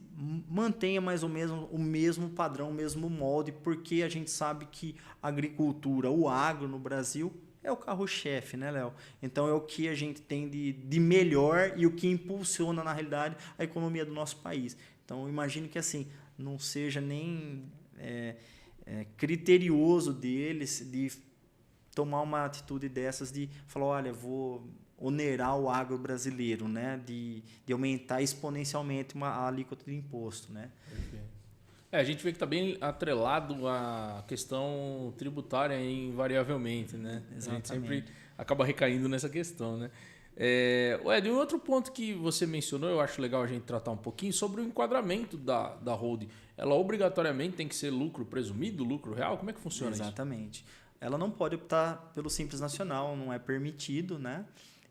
mantenha mais ou menos o mesmo padrão, o mesmo molde, porque a gente sabe que a agricultura, o agro no Brasil é o carro-chefe, né, Léo? Então, é o que a gente tem de melhor e o que impulsiona, na realidade, a economia do nosso país. Então, eu imagino que, assim, não seja nem criterioso deles de tomar uma atitude dessas de falar, olha, vou onerar o agro brasileiro, né? De aumentar exponencialmente a alíquota de imposto, né? Perfeito. A gente vê que está bem atrelado à questão tributária invariavelmente, né? Exatamente. A gente sempre acaba recaindo nessa questão, né? Ed, um outro ponto que você mencionou, eu acho legal a gente tratar um pouquinho, sobre o enquadramento da holding. Ela obrigatoriamente tem que ser lucro presumido, lucro real? Como é que funciona isso? Exatamente. Ela não pode optar pelo Simples Nacional, não é permitido, né?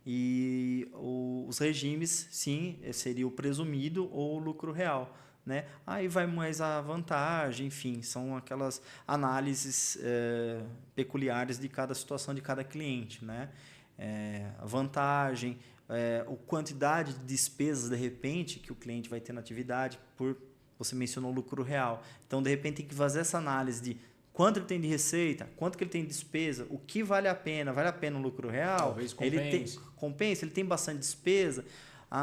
E os regimes, sim, seria o presumido ou o lucro real. Né? Aí vai mais a vantagem, enfim, são aquelas análises peculiares de cada situação de cada cliente. Né? A vantagem, a quantidade de despesas, de repente, que o cliente vai ter na atividade, você mencionou o lucro real. Então, de repente, tem que fazer essa análise de quanto ele tem de receita, quanto que ele tem de despesa, o que vale a pena o lucro real? Talvez compensa, ele tem bastante despesa,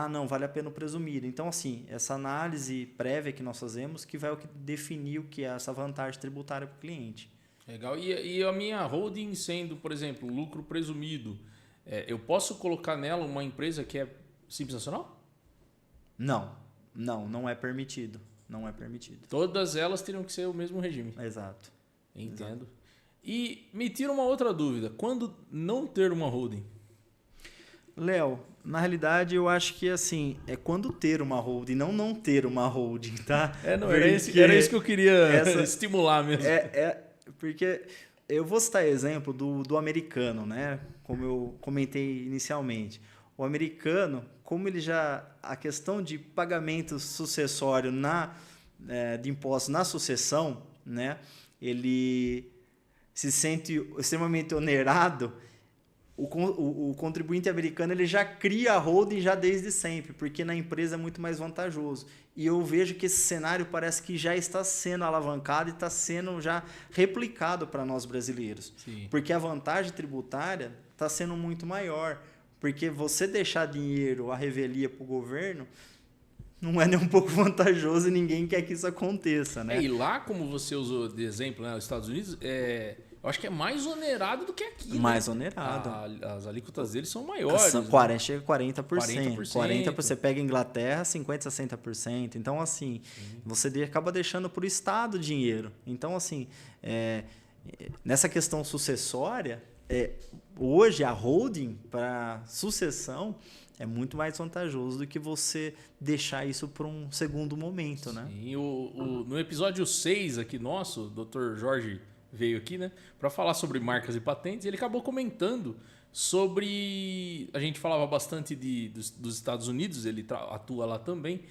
não, vale a pena o presumido. Então, assim, essa análise prévia que nós fazemos que vai definir o que é essa vantagem tributária para o cliente. Legal. E a minha holding sendo, por exemplo, lucro presumido, eu posso colocar nela uma empresa que é Simples Nacional? Não é permitido. Não é permitido. Todas elas teriam que ser o mesmo regime. Exato. Entendo. Exato. E me tira uma outra dúvida. Quando não ter uma holding? Léo, na realidade, eu acho que assim, é quando ter uma holding, não ter uma holding, tá? Era isso que eu queria estimular mesmo. Porque eu vou citar exemplo do americano, né? Como eu comentei inicialmente. O americano, como ele já... A questão de pagamento sucessório de impostos na sucessão, né? Ele se sente extremamente onerado. O contribuinte americano ele já cria a holding já desde sempre, porque na empresa é muito mais vantajoso. E eu vejo que esse cenário parece que já está sendo alavancado e está sendo já replicado para nós brasileiros. Sim. Porque a vantagem tributária está sendo muito maior. Porque você deixar dinheiro à revelia para o governo não é nem um pouco vantajoso e ninguém quer que isso aconteça, né? E lá, como você usou de exemplo, né, nos Estados Unidos, eu acho que é mais onerado do que aqui. Mais né? onerado. As alíquotas deles são maiores. Chega a 40%. 40%. Você pega Inglaterra, 50%, 60%. Então, assim, você acaba deixando para o Estado dinheiro. Então, assim, nessa questão sucessória, hoje a holding para sucessão é muito mais vantajoso do que você deixar isso para um segundo momento, né? Sim, no episódio 6 aqui nosso, o Dr. Jorge veio aqui, né, para falar sobre marcas e patentes, e ele acabou comentando sobre... A gente falava bastante dos Estados Unidos, ele atua lá também,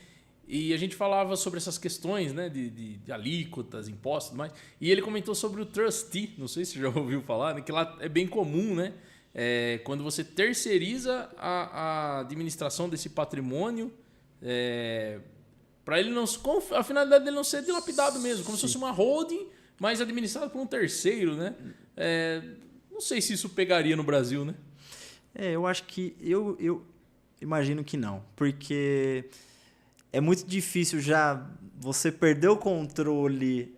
e a gente falava sobre essas questões, né, de alíquotas, impostos e tudo mais, e ele comentou sobre o trustee, não sei se você já ouviu falar, né, que lá é bem comum, né? Quando você terceiriza a administração desse patrimônio, para ele não, a finalidade dele não ser dilapidado mesmo, como se fosse uma holding, mas administrado por um terceiro, né? Não sei se isso pegaria no Brasil, né? Eu acho que eu imagino que não, porque é muito difícil já você perder o controle,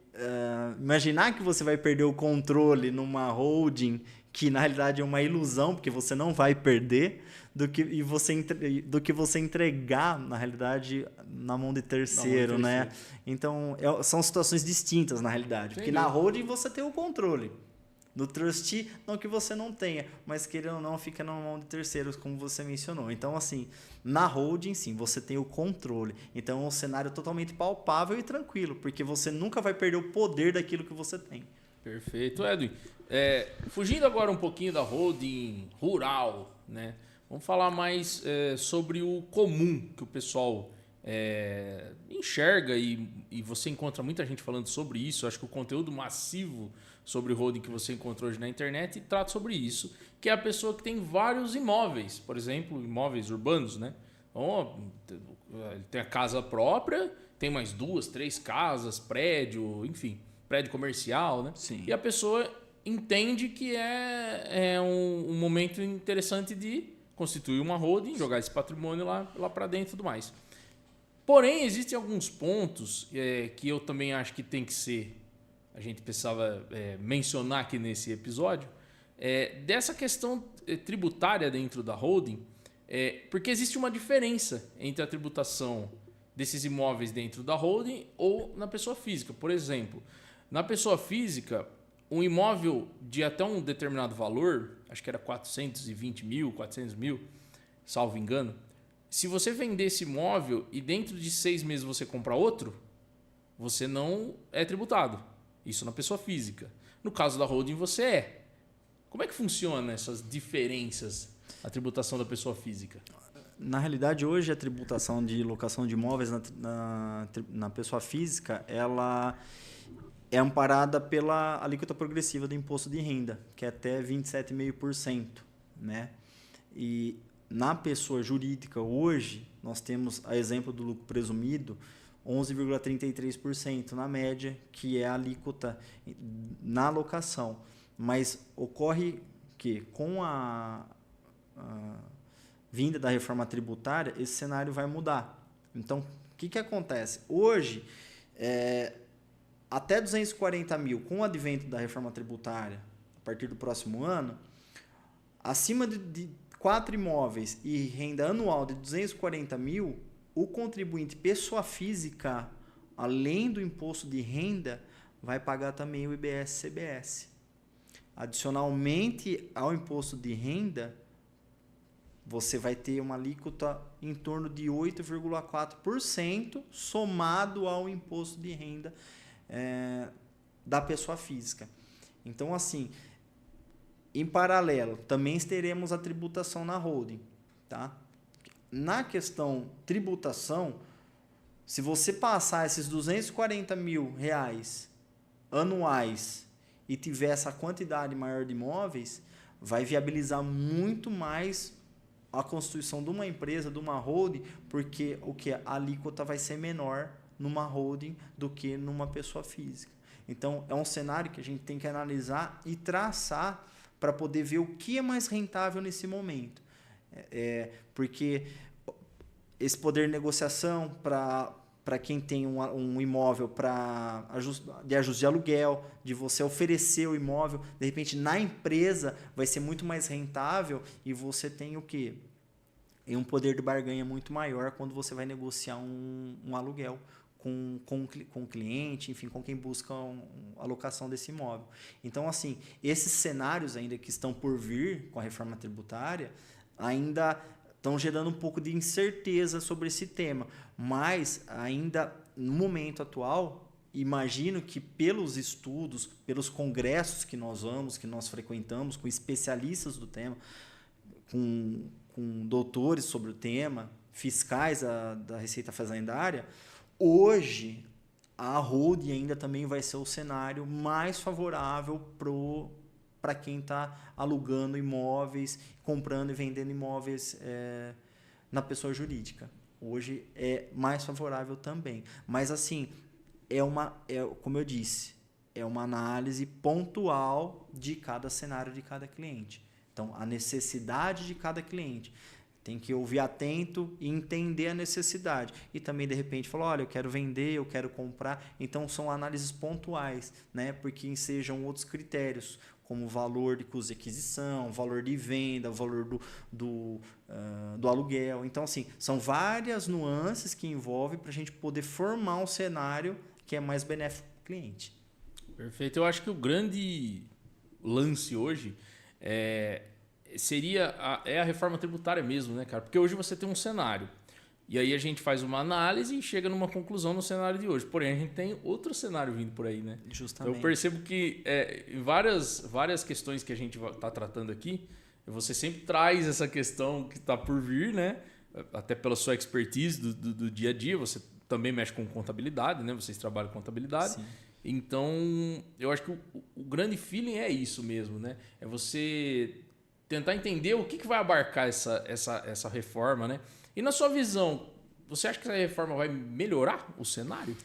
imaginar que você vai perder o controle numa holding que na realidade é uma ilusão, porque você não vai perder, do que você entregar, na realidade, na mão de terceiro, né? Então, são situações distintas, na realidade. Porque na holding você tem o controle. No trustee, não que você não tenha, mas querendo ou não, fica na mão de terceiros, como você mencionou. Então, assim, na holding, sim, você tem o controle. Então, é um cenário totalmente palpável e tranquilo, porque você nunca vai perder o poder daquilo que você tem. Perfeito, Edwin. Fugindo agora um pouquinho da holding rural, né? Vamos falar mais sobre o comum que o pessoal enxerga e você encontra muita gente falando sobre isso. Acho que o conteúdo massivo sobre holding que você encontrou hoje na internet trata sobre isso, que é a pessoa que tem vários imóveis, por exemplo, imóveis urbanos, né? Então, ele tem a casa própria, tem mais 2, 3 casas, prédio, enfim, prédio comercial, né? Sim. E a pessoa entende que é um momento interessante de constituir uma holding, jogar esse patrimônio lá para dentro e tudo mais. Porém, existem alguns pontos que eu também acho que tem que ser, a gente precisava mencionar aqui nesse episódio, dessa questão tributária dentro da holding, porque existe uma diferença entre a tributação desses imóveis dentro da holding ou na pessoa física. Por exemplo, na pessoa física, um imóvel de até um determinado valor, acho que era 420 mil, 400 mil, salvo engano, se você vender esse imóvel e dentro de 6 meses você comprar outro, você não é tributado. Isso na pessoa física. No caso da holding, você é. Como é que funciona essas diferenças, a tributação da pessoa física? Na realidade, hoje a tributação de locação de imóveis na pessoa física, ela é amparada pela alíquota progressiva do imposto de renda, que é até 27,5%, né? E na pessoa jurídica hoje, nós temos, a exemplo do lucro presumido, 11,33% na média, que é a alíquota na locação. Mas ocorre que com a vinda da reforma tributária, esse cenário vai mudar. Então, o que acontece? Hoje, até 240 mil, com o advento da reforma tributária, a partir do próximo ano, acima de 4 imóveis e renda anual de 240 mil, o contribuinte pessoa física, além do imposto de renda, vai pagar também o IBS-CBS. Adicionalmente ao imposto de renda, você vai ter uma alíquota em torno de 8,4% somado ao imposto de renda da pessoa física. Então, assim, em paralelo, também teremos a tributação na holding. tá? Na questão tributação, se você passar esses R$240 mil anuais e tiver essa quantidade maior de imóveis, vai viabilizar muito mais a constituição de uma empresa, de uma holding, porque a alíquota vai ser menor numa holding do que numa pessoa física. Então, é um cenário que a gente tem que analisar e traçar para poder ver o que é mais rentável nesse momento. Porque esse poder de negociação para quem tem um imóvel de ajuste de aluguel, de você oferecer o imóvel, de repente na empresa vai ser muito mais rentável e você tem o quê? Um poder de barganha muito maior quando você vai negociar um aluguel com o cliente, enfim, com quem busca a locação desse imóvel. Então, assim, esses cenários ainda que estão por vir com a reforma tributária ainda estão gerando um pouco de incerteza sobre esse tema, mas ainda no momento atual, imagino que pelos estudos, pelos congressos que nós frequentamos, com especialistas do tema, com doutores sobre o tema, fiscais da Receita Fazendária, hoje a holding ainda também vai ser o cenário mais favorável para quem está alugando imóveis, comprando e vendendo imóveis na pessoa jurídica. Hoje é mais favorável também. Mas, assim, como eu disse, é uma análise pontual de cada cenário de cada cliente. Então, a necessidade de cada cliente. Tem que ouvir atento e entender a necessidade. E também, de repente, falar, olha, eu quero vender, eu quero comprar. Então, são análises pontuais, né? Porque sejam outros critérios, como o valor de custo de aquisição, valor de venda, o valor do aluguel. Então, assim, são várias nuances que envolvem para a gente poder formar um cenário que é mais benéfico para o cliente. Perfeito. Eu acho que o grande lance hoje seria a reforma tributária mesmo, né, cara? Porque hoje você tem um cenário. E aí a gente faz uma análise e chega numa conclusão no cenário de hoje. Porém, a gente tem outro cenário vindo por aí, né? Justamente. Eu percebo que em várias questões que a gente está tratando aqui, você sempre traz essa questão que está por vir, né? Até pela sua expertise do dia a dia. Você também mexe com contabilidade, né? Vocês trabalham com contabilidade. Sim. Então, eu acho que o grande feeling é isso mesmo, né? É você tentar entender o que vai abarcar essa reforma, né? E na sua visão, você acha que essa reforma vai melhorar o cenário?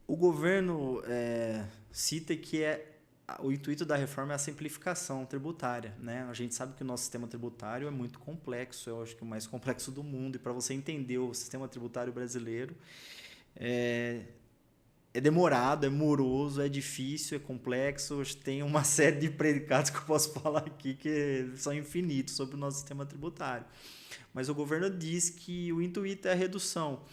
O governo cita que o intuito da reforma é a simplificação tributária, né? A gente sabe que o nosso sistema tributário é muito complexo, eu acho que é o mais complexo do mundo. E para você entender o sistema tributário brasileiro, é demorado, é moroso, é difícil, é complexo. Tem uma série de predicados que eu posso falar aqui que são infinitos sobre o nosso sistema tributário. Mas o governo diz que o intuito é a redução.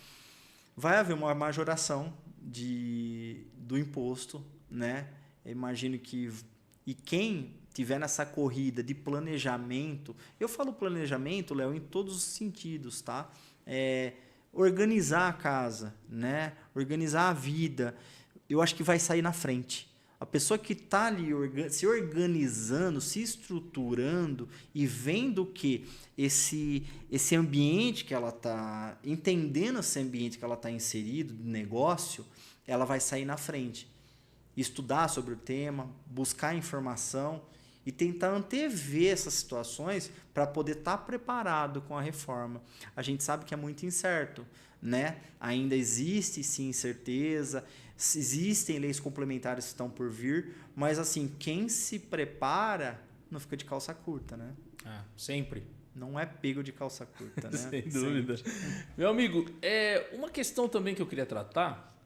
Vai haver uma majoração do imposto, né? Eu imagino que... E quem tiver nessa corrida de planejamento... Eu falo planejamento, Léo, em todos os sentidos, tá? Organizar a casa, né? Organizar a vida, eu acho que vai sair na frente. A pessoa que está ali se organizando, se estruturando e vendo que esse ambiente que ela está, entendendo esse ambiente que ela está inserido, de negócio, ela vai sair na frente. Estudar sobre o tema, buscar informação e tentar antever essas situações para poder estar preparado com a reforma. A gente sabe que é muito incerto, né? Ainda existe, sim, incerteza, existem leis complementares que estão por vir, mas, assim, quem se prepara não fica de calça curta, né? Sempre. Não é pego de calça curta, né? Sem dúvida. Meu amigo, uma questão também que eu queria tratar,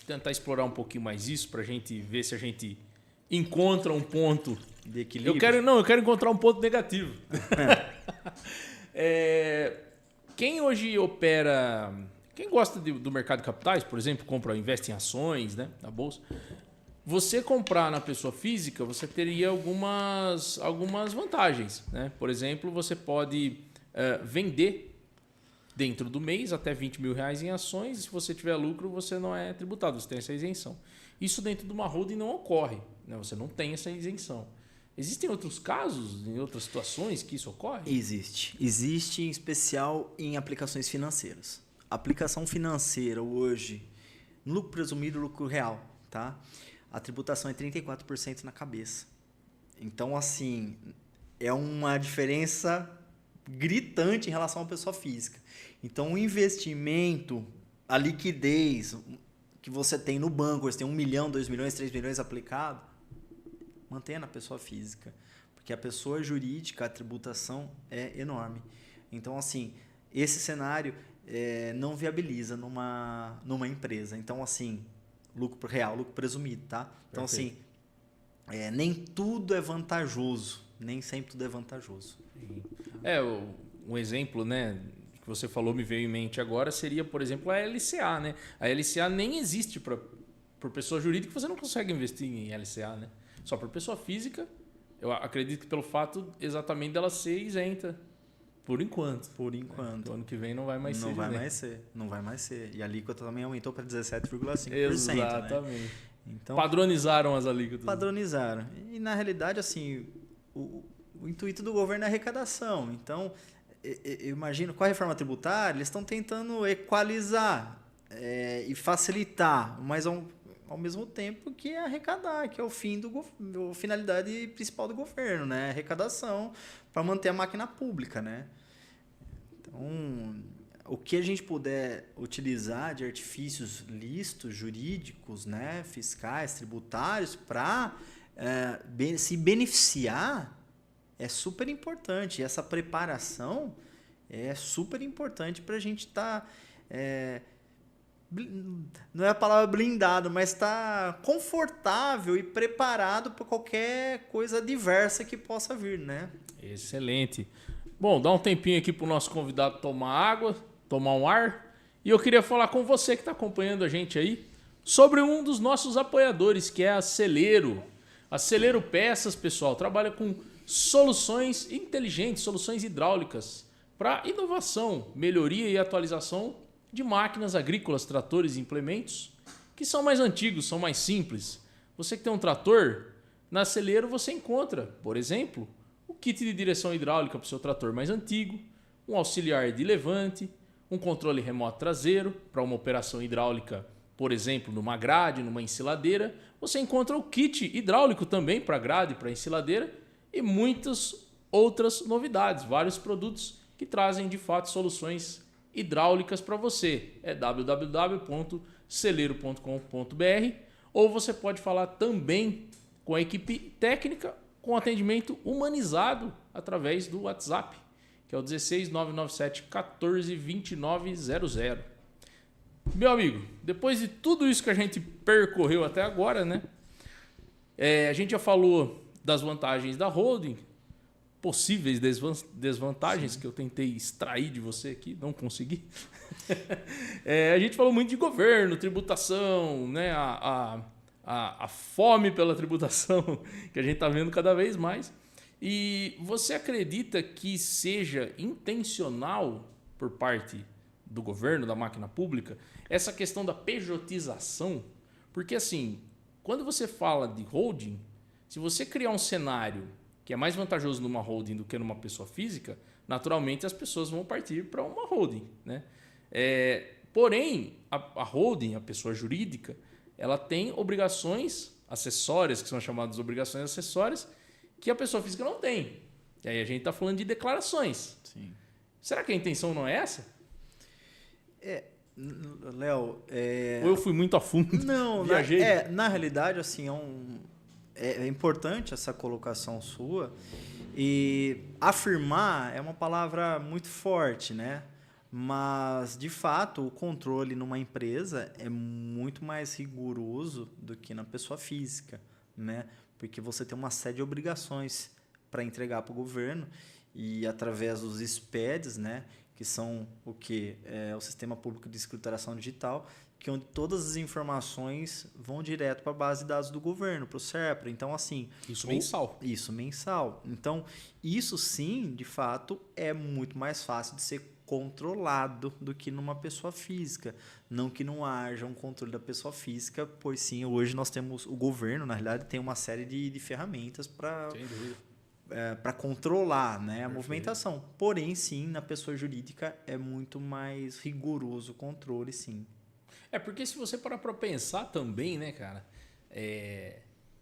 tentar explorar um pouquinho mais isso, para a gente ver se a gente encontra um ponto de equilíbrio. Eu quero encontrar um ponto negativo. Quem hoje opera, quem gosta do mercado de capitais, por exemplo, investe em ações, né, na bolsa. Você comprar na pessoa física, você teria algumas vantagens, né? Por exemplo, você pode vender dentro do mês até R$20 mil em ações. E se você tiver lucro, você não é tributado, você tem essa isenção. Isso dentro de uma holding não ocorre, né? Você não tem essa isenção. Existem outros casos, em outras situações que isso ocorre? Existe. Existe, em especial, em aplicações financeiras. Aplicação financeira hoje, lucro presumido, lucro real, tá? A tributação é 34% na cabeça. Então, assim, é uma diferença gritante em relação à pessoa física. Então, o investimento, a liquidez que você tem no banco, você tem 1 milhão, 2 milhões, 3 milhões aplicado, mantenha na pessoa física. Porque a pessoa jurídica, a tributação é enorme. Então, assim, esse cenário não viabiliza numa empresa. Então, assim, lucro real, lucro presumido, tá? Então, Perfeito. assim, nem tudo é vantajoso. Nem sempre tudo é vantajoso. Um exemplo, né, que você falou, me veio em mente agora, seria, por exemplo, a LCA, né? A LCA nem existe por pessoa jurídica, você não consegue investir em LCA, né? Só por pessoa física, eu acredito que pelo fato exatamente dela ser isenta, por enquanto. Por enquanto. O ano que vem não vai mais ser. Não vai mais ser. Não vai mais ser. E a alíquota também aumentou para 17,5%. Exatamente. Né? Então, padronizaram as alíquotas. Padronizaram. E, na realidade, assim, o intuito do governo é arrecadação. Então, eu imagino, com a reforma tributária, eles estão tentando equalizar e facilitar, mas ao mesmo tempo que arrecadar, que é o fim a finalidade principal do governo, né? Arrecadação para manter a máquina pública, né? Então, o que a gente puder utilizar de artifícios lícitos, jurídicos, né? Fiscais, tributários, para se beneficiar é super importante. E essa preparação é super importante para a gente estar... não é a palavra blindado, mas está confortável e preparado para qualquer coisa adversa que possa vir, né? Excelente. Bom, dá um tempinho aqui para o nosso convidado tomar água, tomar um ar. E eu queria falar com você que está acompanhando a gente aí sobre um dos nossos apoiadores, que é a Celeiro. A Celeiro Peças, pessoal, trabalha com soluções inteligentes, soluções hidráulicas para inovação, melhoria e atualização de máquinas agrícolas, tratores e implementos que são mais antigos, são mais simples. Você que tem um trator, na Celeiro você encontra, por exemplo, o kit de direção hidráulica para o seu trator mais antigo, um auxiliar de levante, um controle remoto traseiro para uma operação hidráulica, por exemplo, numa grade, numa ensiladeira. Você encontra o kit hidráulico também para grade, para ensiladeira e muitas outras novidades, vários produtos que trazem de fato soluções hidráulicas para você. É www.celeiro.com.br ou você pode falar também com a equipe técnica com atendimento humanizado através do WhatsApp, que é o 16 997 14 2900. Meu amigo, depois de tudo isso que a gente percorreu até agora, né? A gente já falou das vantagens da holding, possíveis desvantagens que eu tentei extrair de você aqui, não consegui. A gente falou muito de governo, tributação, né? A fome pela tributação que a gente está vendo cada vez mais. E você acredita que seja intencional por parte do governo, da máquina pública, essa questão da pejotização? Porque assim, quando você fala de holding, se você criar um cenário que é mais vantajoso numa holding do que numa pessoa física, naturalmente as pessoas vão partir para uma holding, né? Porém, a holding, a pessoa jurídica, ela tem obrigações acessórias, que são chamadas obrigações acessórias, que a pessoa física não tem. E aí a gente está falando de declarações. Sim. Será que a intenção não é essa? Léo... Ou eu fui muito a fundo? Não, viajei. Na realidade, assim, é importante essa colocação sua. E afirmar é uma palavra muito forte, né? Mas, de fato, o controle numa empresa é muito mais rigoroso do que na pessoa física, né? Porque você tem uma série de obrigações para entregar para o governo e através dos SPEDs, né? Que são o que? O Sistema Público de Escrituração Digital, que onde todas as informações vão direto para a base de dados do governo, para o SERPRA. Então, assim... Isso mensal. Isso mensal. Então, isso sim, de fato, é muito mais fácil de ser controlado do que numa pessoa física. Não que não haja um controle da pessoa física, pois sim, hoje nós temos, o governo, na realidade, tem uma série de ferramentas para controlar, né, a movimentação. Porém, sim, na pessoa jurídica é muito mais rigoroso o controle, sim. Porque se você parar para pensar também, né, cara,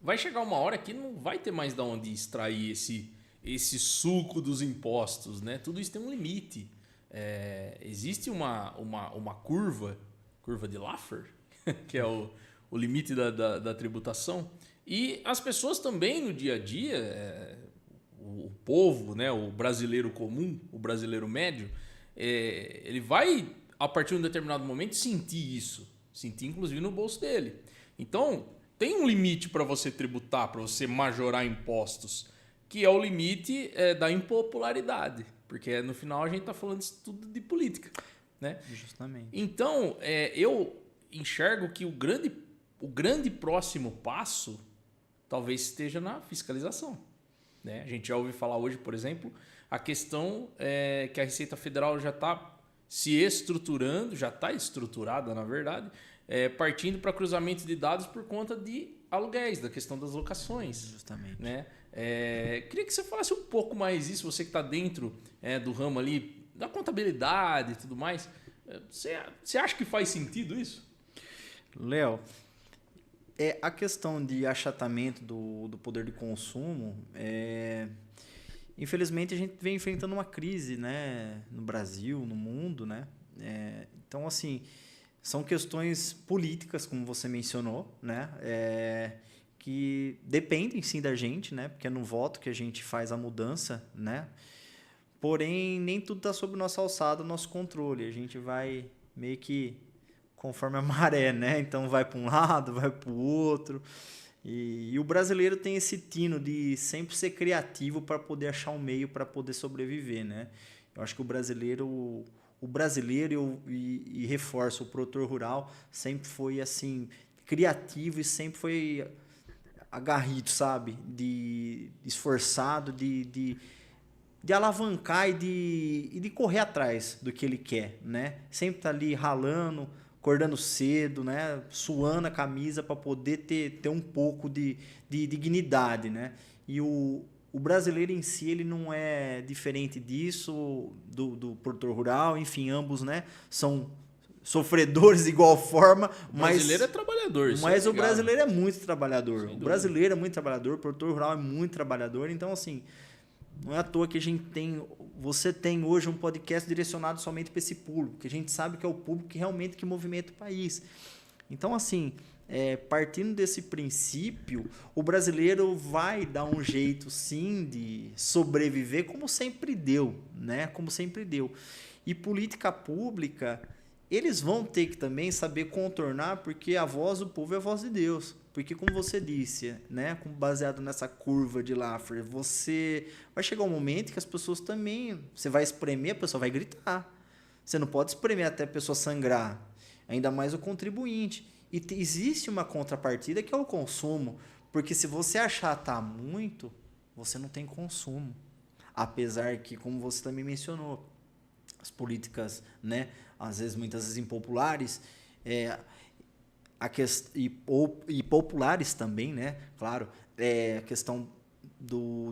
vai chegar uma hora que não vai ter mais de onde extrair esse suco dos impostos, né? Tudo isso tem um limite. Existe uma curva de Laffer, que é o limite da tributação, e as pessoas também no dia a dia, o povo, né, o brasileiro comum, o brasileiro médio, ele vai, a partir de um determinado momento, sentir isso, sentir inclusive no bolso dele. Então, tem um limite para você tributar, para você majorar impostos, que é o limite da impopularidade. Porque no final a gente está falando isso tudo de política, né? Justamente. Então, eu enxergo que o grande próximo passo talvez esteja na fiscalização, né? A gente já ouviu falar hoje, por exemplo, a questão que a Receita Federal já está se estruturando, já está estruturada, na verdade, partindo para cruzamento de dados por conta de aluguéis, da questão das locações. Justamente. Né? Queria que você falasse um pouco mais isso, você que está dentro do ramo ali, da contabilidade e tudo mais. Você acha que faz sentido isso? Léo, a questão de achatamento do poder de consumo, infelizmente a gente vem enfrentando uma crise, né, no Brasil, no mundo, né? Então, assim, são questões políticas, como você mencionou, né? Que dependem sim da gente, né? Porque é no voto que a gente faz a mudança, né? Porém, nem tudo está sob nossa alçada, nosso controle. A gente vai meio que conforme a maré, né? Então vai para um lado, vai para o outro. E o brasileiro tem esse tino de sempre ser criativo para poder achar um meio para poder sobreviver, né? Eu acho que o brasileiro e reforço, o produtor rural sempre foi assim criativo e sempre foi agarrido, sabe? Esforçado, de alavancar e de correr atrás do que ele quer, né? Sempre tá ali ralando, acordando cedo, né? Suando a camisa para poder ter um pouco de dignidade, né? E o brasileiro em si ele não é diferente disso, do produtor rural, enfim, ambos, né? São sofredores de igual forma, mas... O brasileiro é trabalhador. Mas o brasileiro é muito trabalhador. O brasileiro é muito trabalhador, o produtor rural é muito trabalhador. Então, assim, não é à toa que a gente você tem hoje um podcast direcionado somente para esse público, que a gente sabe que é o público que realmente movimenta o país. Então, assim, partindo desse princípio, o brasileiro vai dar um jeito, sim, de sobreviver, como sempre deu, né? Como sempre deu. E política pública, eles vão ter que também saber contornar, porque a voz do povo é a voz de Deus. Porque, como você disse, né, baseado nessa curva de Laffer, você vai chegar um momento que as pessoas também... Você vai espremer, a pessoa vai gritar. Você não pode espremer até a pessoa sangrar. Ainda mais o contribuinte. E existe uma contrapartida que é o consumo. Porque se você achatar muito, você não tem consumo. Apesar que, como você também mencionou, as políticas, né, às vezes, muitas vezes impopulares, e populares também, né? Claro, a questão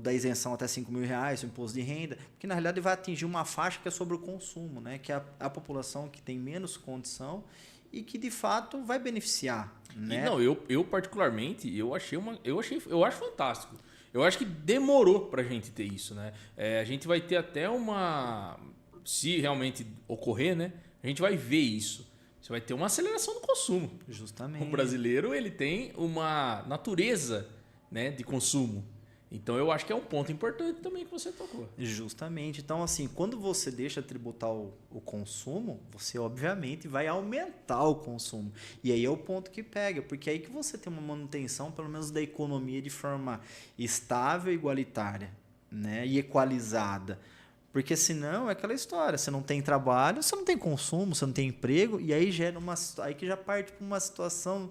da isenção até R$5.000, o imposto de renda, que na realidade vai atingir uma faixa que é sobre o consumo, né? Que é a população que tem menos condição e que de fato vai beneficiar, né? Não, eu particularmente, eu acho fantástico. Eu acho que demorou pra gente ter isso, né? A gente vai ter até se realmente ocorrer, né? A gente vai ver isso. Você vai ter uma aceleração do consumo. Justamente. O brasileiro ele tem uma natureza, né, de consumo. Então, eu acho que é um ponto importante também que você tocou. Justamente. Então, assim, quando você deixa tributar o consumo, você, obviamente, vai aumentar o consumo. E aí é o ponto que pega, porque é aí que você tem uma manutenção, pelo menos, da economia de forma estável e igualitária, né, e equalizada. Porque senão é aquela história, você não tem trabalho, você não tem consumo, você não tem emprego, e aí gera aí que já parte para uma situação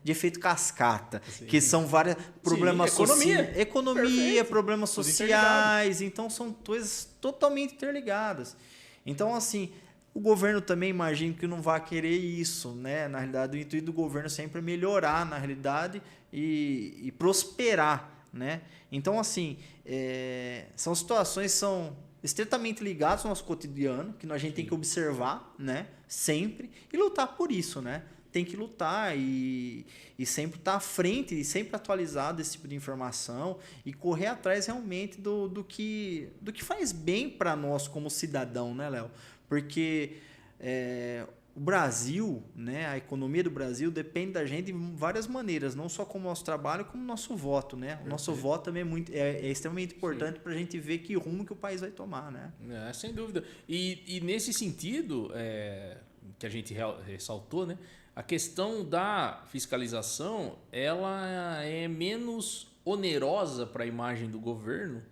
de efeito cascata, sim, que são vários problemas sociais. Economia, problemas sociais, então são coisas totalmente interligadas. Então, assim, o governo também imagino que não vai querer isso, né? Na realidade, o intuito do governo sempre é melhorar, na realidade, e prosperar, né? Então, assim, são situações que são estritamente ligadas ao nosso cotidiano, que a gente tem que observar, né? Sempre, e lutar por isso, né? Tem que lutar e sempre estar à frente e sempre atualizado esse tipo de informação e correr atrás realmente do que faz bem para nós como cidadão, né, Léo? Porque o Brasil, né, a economia do Brasil depende da gente de várias maneiras, não só como nosso trabalho, como nosso voto, né? O nosso voto também é extremamente importante para a gente ver que rumo que o país vai tomar, né? Sem dúvida. E nesse sentido, que a gente ressaltou, né? A questão da fiscalização, ela é menos onerosa para a imagem do governo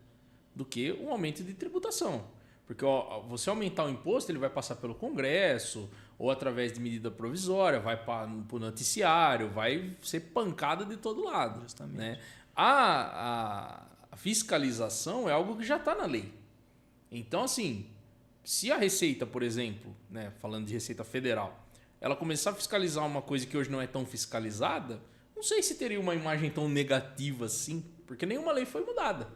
do que um aumento de tributação. Porque você aumentar o imposto, ele vai passar pelo Congresso ou através de medida provisória, vai para o noticiário, vai ser pancada de todo lado. Justamente. Né? A fiscalização é algo que já está na lei. Então, assim, se a Receita, por exemplo, né, falando de Receita Federal, ela começar a fiscalizar uma coisa que hoje não é tão fiscalizada, não sei se teria uma imagem tão negativa assim, porque nenhuma lei foi mudada.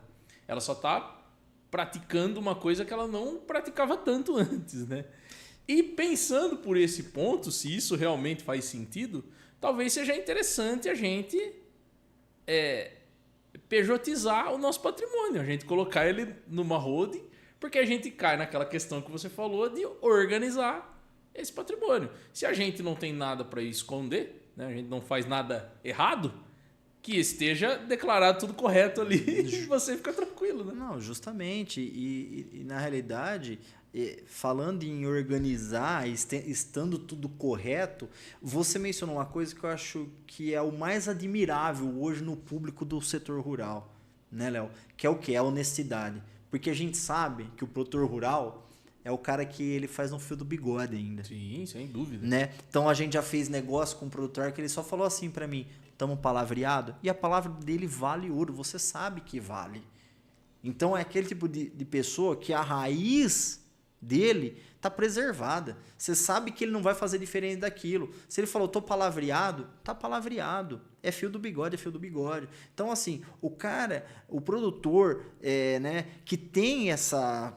Ela só está praticando uma coisa que ela não praticava tanto antes, né? E pensando por esse ponto, se isso realmente faz sentido, talvez seja interessante a gente pejotizar o nosso patrimônio, a gente colocar ele numa holding, porque a gente cai naquela questão que você falou de organizar esse patrimônio. Se a gente não tem nada para esconder, né, a gente não faz nada errado, que esteja declarado tudo correto ali e você fica tranquilo, né? Não, justamente. E na realidade, falando em organizar, estando tudo correto, você mencionou uma coisa que eu acho que é o mais admirável hoje no público do setor rural, né, Léo? Que é o quê? É a honestidade. Porque a gente sabe que o produtor rural é o cara que ele faz no fio do bigode ainda. Sim, sem dúvida. Né? Então a gente já fez negócio com um produtor que ele só falou assim para mim, estamos palavreado, e a palavra dele vale ouro, você sabe que vale. Então é aquele tipo de pessoa que a raiz dele está preservada. Você sabe que ele não vai fazer diferente daquilo. Se ele falou, tô palavreado, tá palavreado. É fio do bigode, é fio do bigode. Então, assim, o cara, o produtor, né, que tem essa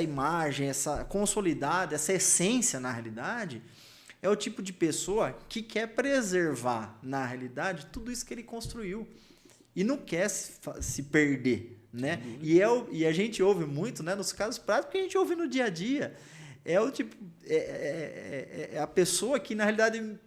imagem, essa consolidada, essa essência na realidade, é o tipo de pessoa que quer preservar na realidade tudo isso que ele construiu e não quer se perder, né? E a gente ouve muito, né, nos casos práticos que a gente ouve no dia a dia, é o tipo a pessoa que na realidade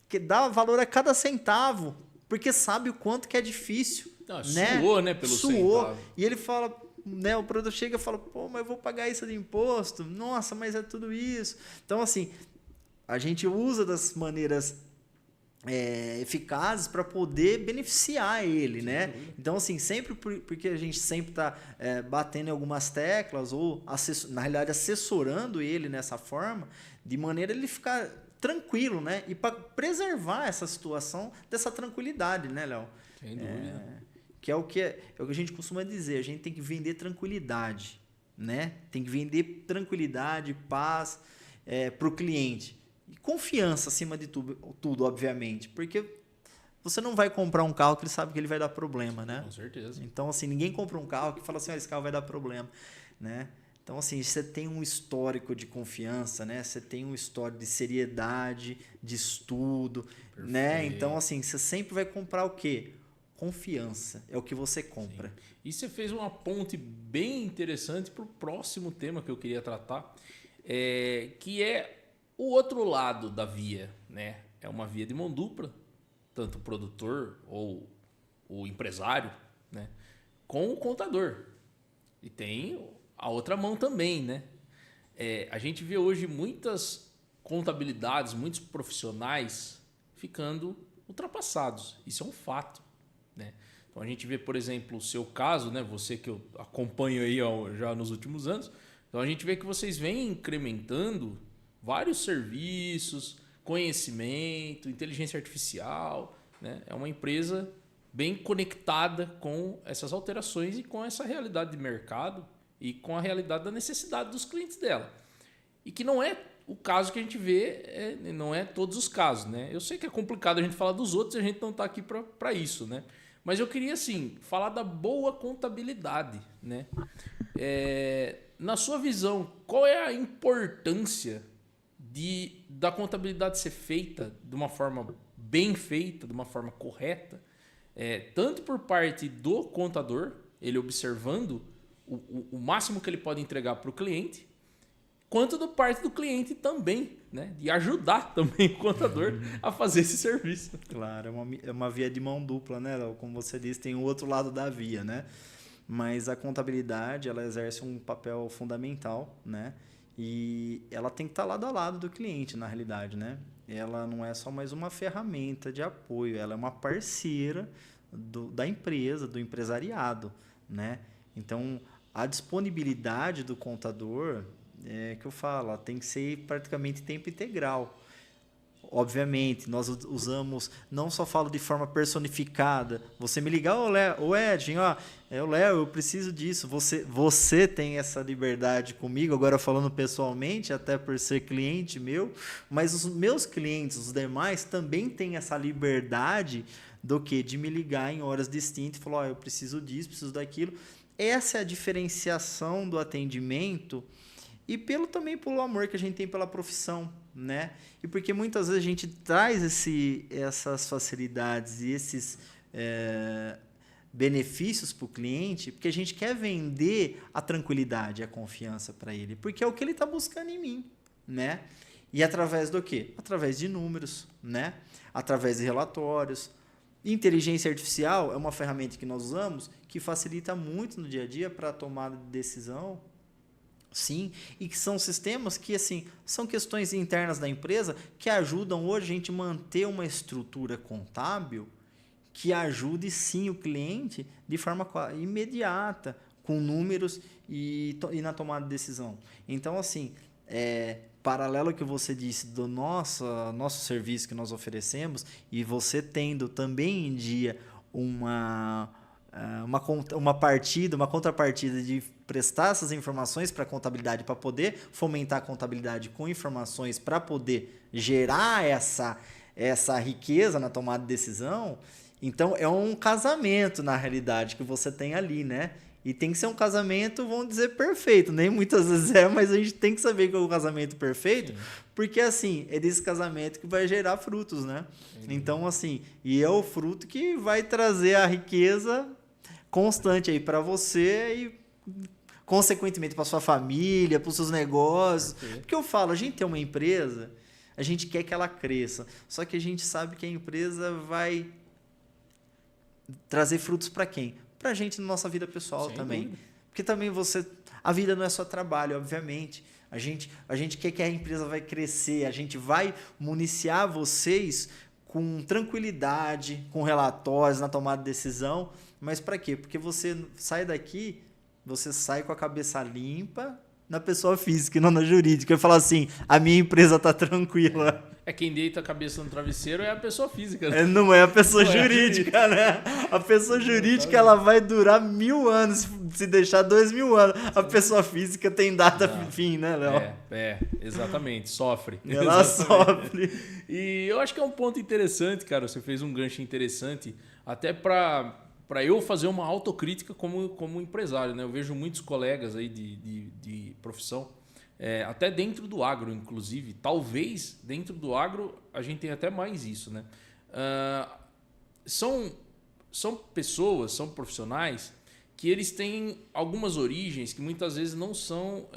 que dá valor a cada centavo, porque sabe o quanto que é difícil, né? Suou, né, pelo centavo. E ele fala, né, o produtor chega e fala, pô, mas eu vou pagar isso de imposto, nossa, mas é tudo isso. Então, assim, a gente usa das maneiras eficazes para poder beneficiar ele, né? Então, assim, sempre porque a gente sempre está batendo em algumas teclas ou, na realidade, assessorando ele nessa forma, de maneira ele ficar tranquilo, né? E para preservar essa situação dessa tranquilidade, né, Léo? Sem dúvida. Que é o que a gente costuma dizer, a gente tem que vender tranquilidade, né? Tem que vender tranquilidade, paz para o cliente. E confiança acima de tudo, obviamente, porque você não vai comprar um carro que ele sabe que ele vai dar problema, né? Com certeza. Então, assim, ninguém compra um carro que fala assim, esse carro vai dar problema, né? Então, assim, você tem um histórico de confiança, né? Você tem um histórico de seriedade, de estudo, né? Então, assim, você sempre vai comprar o quê? Confiança. É o que você compra. Sim. E você fez uma ponte bem interessante para o próximo tema que eu queria tratar, que é o outro lado da via, né? É uma via de mão dupla, tanto o produtor ou o empresário, né? Com o contador. E tem a outra mão também, né? A gente vê hoje muitas contabilidades, muitos profissionais ficando ultrapassados. Isso é um fato, né? Então a gente vê, por exemplo, o seu caso, né? Você que eu acompanho aí já nos últimos anos. Então a gente vê que vocês vêm incrementando vários serviços, conhecimento, inteligência artificial, né? É uma empresa bem conectada com essas alterações e com essa realidade de mercado e com a realidade da necessidade dos clientes dela. E que não é o caso que a gente vê, não é todos os casos, né? Eu sei que é complicado a gente falar dos outros e a gente não está aqui para isso, né? Mas eu queria, assim, falar da boa contabilidade, né? Na sua visão, qual é a importância da contabilidade ser feita de uma forma bem feita, de uma forma correta, tanto por parte do contador, ele observando o máximo que ele pode entregar para o cliente, quanto da parte do cliente também, né? De ajudar também o contador a fazer esse serviço. Claro, é uma via de mão dupla, né, Léo? Como você disse, tem o outro lado da via, né? Mas a contabilidade, ela exerce um papel fundamental, né? E ela tem que estar lado a lado do cliente, na realidade, né? Ela não é só mais uma ferramenta de apoio, ela é uma parceira da empresa, do empresariado, né? Então, a disponibilidade do contador, que eu falo, tem que ser praticamente tempo integral. Obviamente, nós usamos, não só falo de forma personificada. Você me ligar, ô Edinho, o Léo, eu preciso disso. Você tem essa liberdade comigo, agora falando pessoalmente, até por ser cliente meu, mas os meus clientes, os demais, também têm essa liberdade do quê? De me ligar em horas distintas e falar, eu preciso disso, preciso daquilo. Essa é a diferenciação do atendimento e também pelo amor que a gente tem pela profissão, né? E porque muitas vezes a gente traz essas facilidades e esses benefícios para o cliente, porque a gente quer vender a tranquilidade, a confiança para ele, porque é o que ele está buscando em mim, né? E através do quê? Através de números, né? Através de relatórios. Inteligência artificial é uma ferramenta que nós usamos que facilita muito no dia a dia para a tomada de decisão. Sim, e que são sistemas que, assim, são questões internas da empresa que ajudam hoje a gente manter uma estrutura contábil que ajude, sim, o cliente de forma imediata, com números e na tomada de decisão. Então, assim, paralelo ao que você disse do nosso serviço que nós oferecemos e você tendo também em dia uma contrapartida de prestar essas informações para a contabilidade, para poder fomentar a contabilidade com informações, para poder gerar essa riqueza na tomada de decisão. Então, é um casamento, na realidade, que você tem ali, né? E tem que ser um casamento, vamos dizer, perfeito. Nem muitas vezes mas a gente tem que saber que é um casamento perfeito, sim, porque, assim, é desse casamento que vai gerar frutos, né? Sim. Então, assim, e é o fruto que vai trazer a riqueza constante aí para você e, consequentemente, para sua família, para os seus negócios. Sim. Porque eu falo, a gente tem uma empresa, a gente quer que ela cresça, só que a gente sabe que a empresa vai trazer frutos para quem? Para a gente na nossa vida pessoal. Sem também. Dúvida. Porque também a vida não é só trabalho, obviamente. A gente quer que a empresa vai crescer, a gente vai municiar vocês com tranquilidade, com relatórios na tomada de decisão. Mas para quê? Porque você sai daqui, você sai com a cabeça limpa na pessoa física e não na jurídica. E fala assim, a minha empresa está tranquila. Quem deita a cabeça no travesseiro é a pessoa física. Né? Não é a pessoa jurídica, né? A pessoa jurídica ela vai durar 1000 anos, se deixar 2000 anos. A pessoa física tem data fim, né, Léo? Exatamente. Sofre. Ela sofre. E eu acho que é um ponto interessante, cara. Você fez um gancho interessante, até para eu fazer uma autocrítica como empresário, né? Eu vejo muitos colegas aí de profissão, até dentro do agro, inclusive. Talvez dentro do agro a gente tenha até mais isso, né? São pessoas, são profissionais que eles têm algumas origens que muitas vezes não são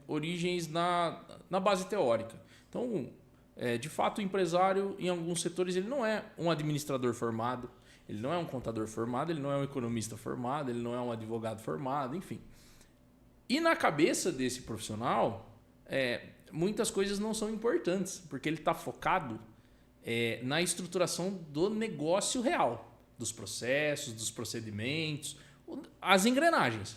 origens na base teórica. Então, de fato, o empresário, em alguns setores, ele não é um administrador formado, ele não é um contador formado, ele não é um economista formado, ele não é um advogado formado, enfim. E na cabeça desse profissional, muitas coisas não são importantes, porque ele está focado na estruturação do negócio real, dos processos, dos procedimentos, as engrenagens.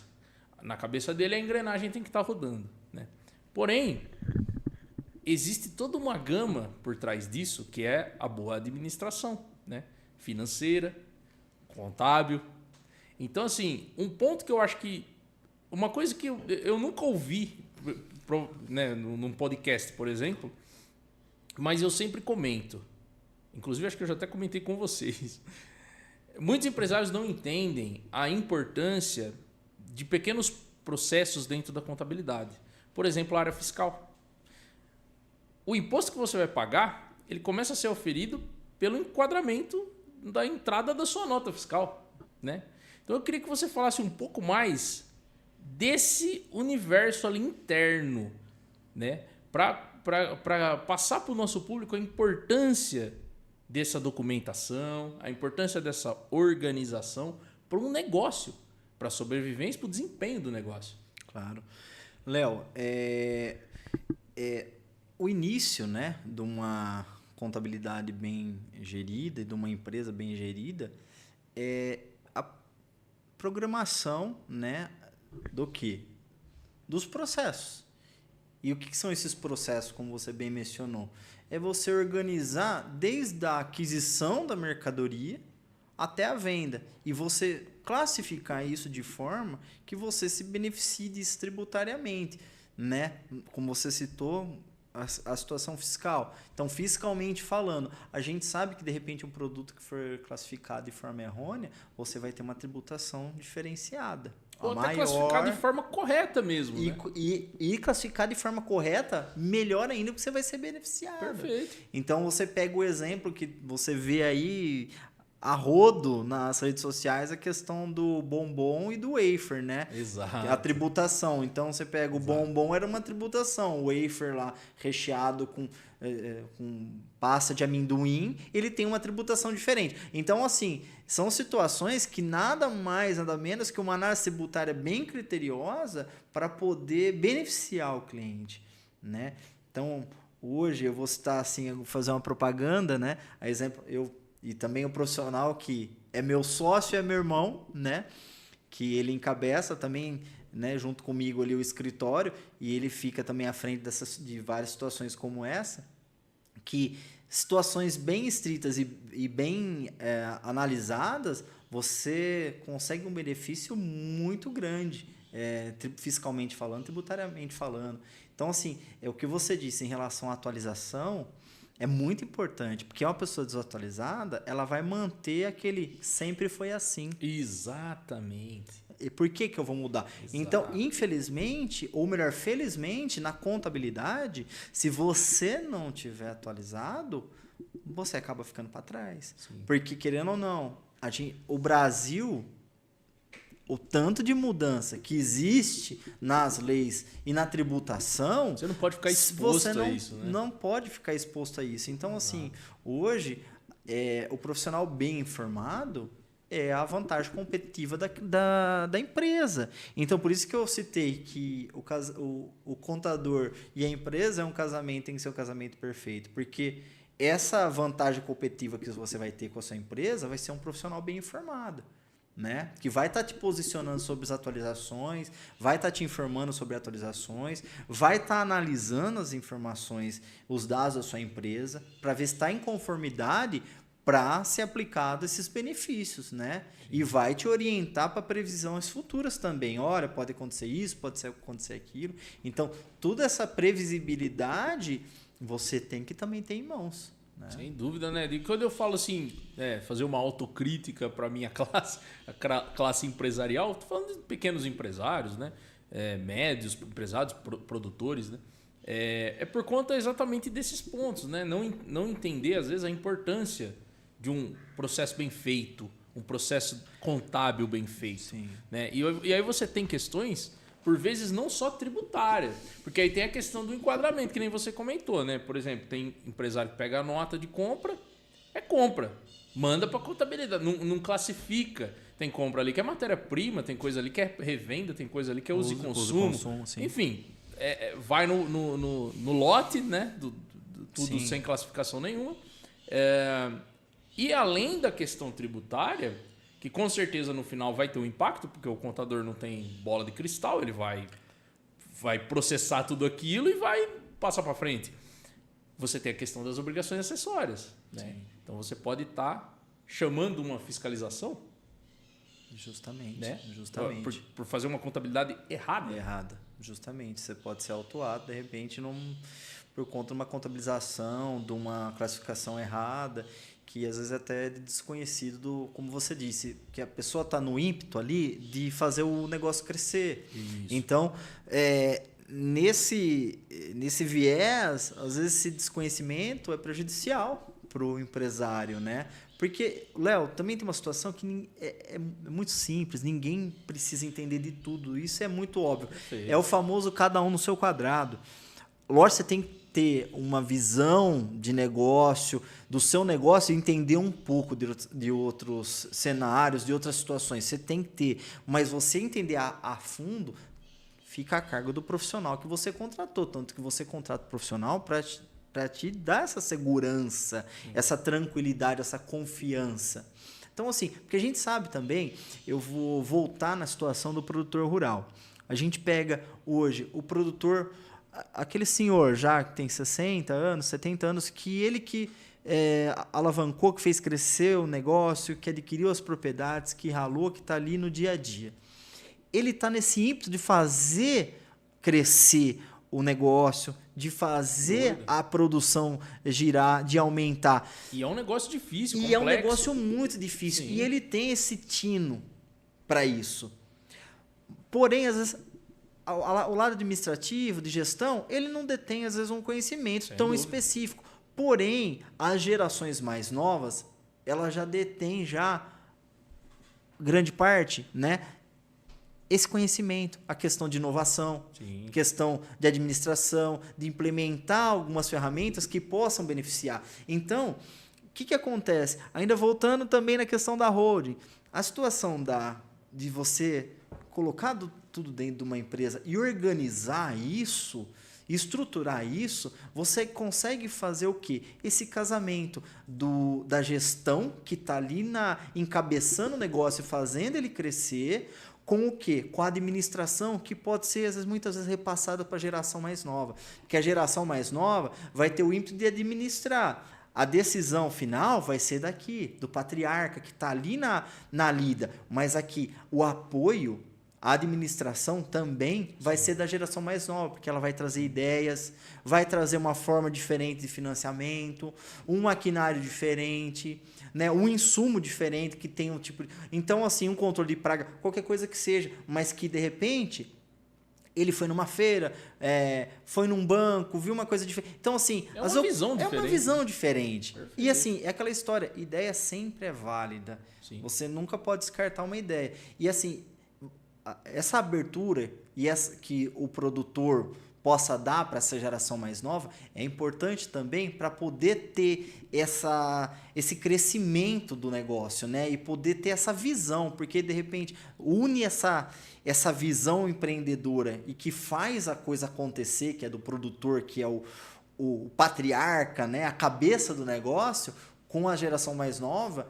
Na cabeça dele, a engrenagem tem que estar rodando, né? Porém, existe toda uma gama por trás disso, que é a boa administração, né? Financeira, contábil. Então, assim, um ponto que eu acho que uma coisa que eu nunca ouvi, né, num podcast, por exemplo, mas eu sempre comento. Inclusive, acho que eu já até comentei com vocês. Muitos empresários não entendem a importância de pequenos processos dentro da contabilidade. Por exemplo, a área fiscal. O imposto que você vai pagar, ele começa a ser oferido pelo enquadramento da entrada da sua nota fiscal, né? Então eu queria que você falasse um pouco mais desse universo ali interno, né? Para passar para o nosso público a importância dessa documentação, a importância dessa organização para um negócio, para a sobrevivência, para o desempenho do negócio. Claro. Léo, o início, né, de uma contabilidade bem gerida e de uma empresa bem gerida é a programação, né, do quê? Dos processos. E o que são esses processos, como você bem mencionou? É você organizar desde a aquisição da mercadoria até a venda. E você classificar isso de forma que você se beneficie disso tributariamente, né? Como você citou, a situação fiscal. Então, fiscalmente falando, a gente sabe que, de repente, um produto que for classificado de forma errônea, você vai ter uma tributação diferenciada. Ou até classificado de forma correta mesmo. E classificado de forma correta, melhor ainda, porque você vai ser beneficiado. Perfeito. Então, você pega o exemplo que você vê aí a rodo nas redes sociais, a questão do bombom e do wafer, né? Exato. A tributação. Então, você pega o bombom, era uma tributação. O wafer lá, recheado com pasta de amendoim, ele tem uma tributação diferente. Então, assim, são situações que nada mais, nada menos que uma análise tributária bem criteriosa para poder beneficiar o cliente, né? Então, hoje eu vou citar assim, vou fazer uma propaganda, né? A exemplo, e também o profissional que é meu sócio, é meu irmão, né? Que ele encabeça também, né, junto comigo ali o escritório, e ele fica também à frente de várias situações como essa, que situações bem estritas e bem analisadas, você consegue um benefício muito grande, fiscalmente falando, tributariamente falando. Então, assim, é o que você disse em relação à atualização, é muito importante, porque uma pessoa desatualizada, ela vai manter aquele sempre foi assim. Exatamente. E por que eu vou mudar? Exato. Então, infelizmente, ou melhor, felizmente, na contabilidade, se você não tiver atualizado, você acaba ficando para trás. Sim. Porque, querendo ou não, o Brasil, o tanto de mudança que existe nas leis e na tributação... Você não pode ficar exposto a isso, né? Não pode ficar exposto a isso. Então, assim, hoje, o profissional bem informado é a vantagem competitiva da empresa. Então, por isso que eu citei que o contador e a empresa é um casamento, tem que ser um casamento perfeito. Porque essa vantagem competitiva que você vai ter com a sua empresa vai ser um profissional bem informado, né? Que vai estar te posicionando sobre as atualizações, vai estar te informando sobre atualizações, vai estar analisando as informações, os dados da sua empresa, para ver se está em conformidade para ser aplicado esses benefícios, né? Sim. E vai te orientar para previsões futuras também. Olha, pode acontecer isso, pode acontecer aquilo. Então, toda essa previsibilidade você tem que também ter em mãos. Né? Sem dúvida, né? E quando eu falo assim, fazer uma autocrítica para a minha classe, a classe empresarial, estou falando de pequenos empresários, né? Médios, empresários, produtores, né? É por conta exatamente desses pontos, né? Não entender, às vezes, a importância de um processo bem feito, um processo contábil bem feito. Sim. Né? E aí você tem questões, por vezes, não só tributárias, porque aí tem a questão do enquadramento, que nem você comentou, né? Por exemplo, tem empresário que pega a nota de compra, compra, manda para a contabilidade, não classifica. Tem compra ali que é matéria-prima, tem coisa ali que é revenda, tem coisa ali que é uso e consumo. Enfim, vai no lote, né? Tudo sem classificação nenhuma. E além da questão tributária, que com certeza no final vai ter um impacto, porque o contador não tem bola de cristal, ele vai processar tudo aquilo e vai passar para frente. Você tem a questão das obrigações acessórias. Né? Então você pode estar chamando uma fiscalização, Justamente. Né? Justamente. Por fazer uma contabilidade errada. Errada. Justamente. Você pode ser autuado, de repente, por conta de uma contabilização, de uma classificação errada, que às vezes até é desconhecido, como você disse, que a pessoa está no ímpeto ali de fazer o negócio crescer. Isso. Então, nesse viés, às vezes esse desconhecimento é prejudicial para o empresário, né? Porque, Léo, também tem uma situação que é muito simples, ninguém precisa entender de tudo, isso é muito óbvio. Perfeito. É o famoso cada um no seu quadrado. Lógico, você tem que ter uma visão de negócio, do seu negócio, e entender um pouco de outros cenários, de outras situações. Você tem que ter, mas você entender a fundo, fica a cargo do profissional que você contratou. Tanto que você contrata o profissional para te dar essa segurança, essa tranquilidade, essa confiança. Então, assim, porque a gente sabe também, eu vou voltar na situação do produtor rural. A gente pega hoje o produtor, aquele senhor já que tem 60 anos, 70 anos, que alavancou, que fez crescer o negócio, que adquiriu as propriedades, que ralou, que está ali no dia a dia. Ele está nesse ímpeto de fazer crescer o negócio, de fazer a produção girar, de aumentar. E é um negócio difícil, complexo. E é um negócio muito difícil. Sim. E ele tem esse tino para isso. Porém, às vezes, o lado administrativo, de gestão, ele não detém, às vezes, um conhecimento Sem tão dúvida. específico. Porém, as gerações mais novas, elas já detêm grande parte, né? Esse conhecimento, a questão de inovação, Sim. questão de administração, de implementar algumas ferramentas que possam beneficiar. Então, o que acontece? Ainda voltando também na questão da holding, a situação de você colocar tudo dentro de uma empresa e organizar isso, estruturar isso, você consegue fazer o quê? Esse casamento da gestão que está ali encabeçando o negócio e fazendo ele crescer, com o quê? Com a administração que pode ser, muitas vezes, repassada para a geração mais nova. Porque a geração mais nova vai ter o ímpeto de administrar. A decisão final vai ser daqui, do patriarca, que está ali na lida. Mas aqui, o apoio, a administração também vai ser da geração mais nova, porque ela vai trazer ideias, vai trazer uma forma diferente de financiamento, um maquinário diferente, né, um insumo diferente que tem um tipo de... Então, assim, um controle de praga, qualquer coisa que seja, mas que, de repente, ele foi numa feira, foi num banco, viu uma coisa diferente. Então, assim... É uma visão diferente. É uma visão diferente. Perfeito. E, assim, é aquela história, ideia sempre é válida. Sim. Você nunca pode descartar uma ideia. E, assim, essa abertura e que o produtor possa dar para essa geração mais nova é importante também para poder ter esse crescimento do negócio, né? E poder ter essa visão, porque de repente une essa visão empreendedora e que faz a coisa acontecer, que é do produtor, que é o patriarca, né? A cabeça do negócio, com a geração mais nova,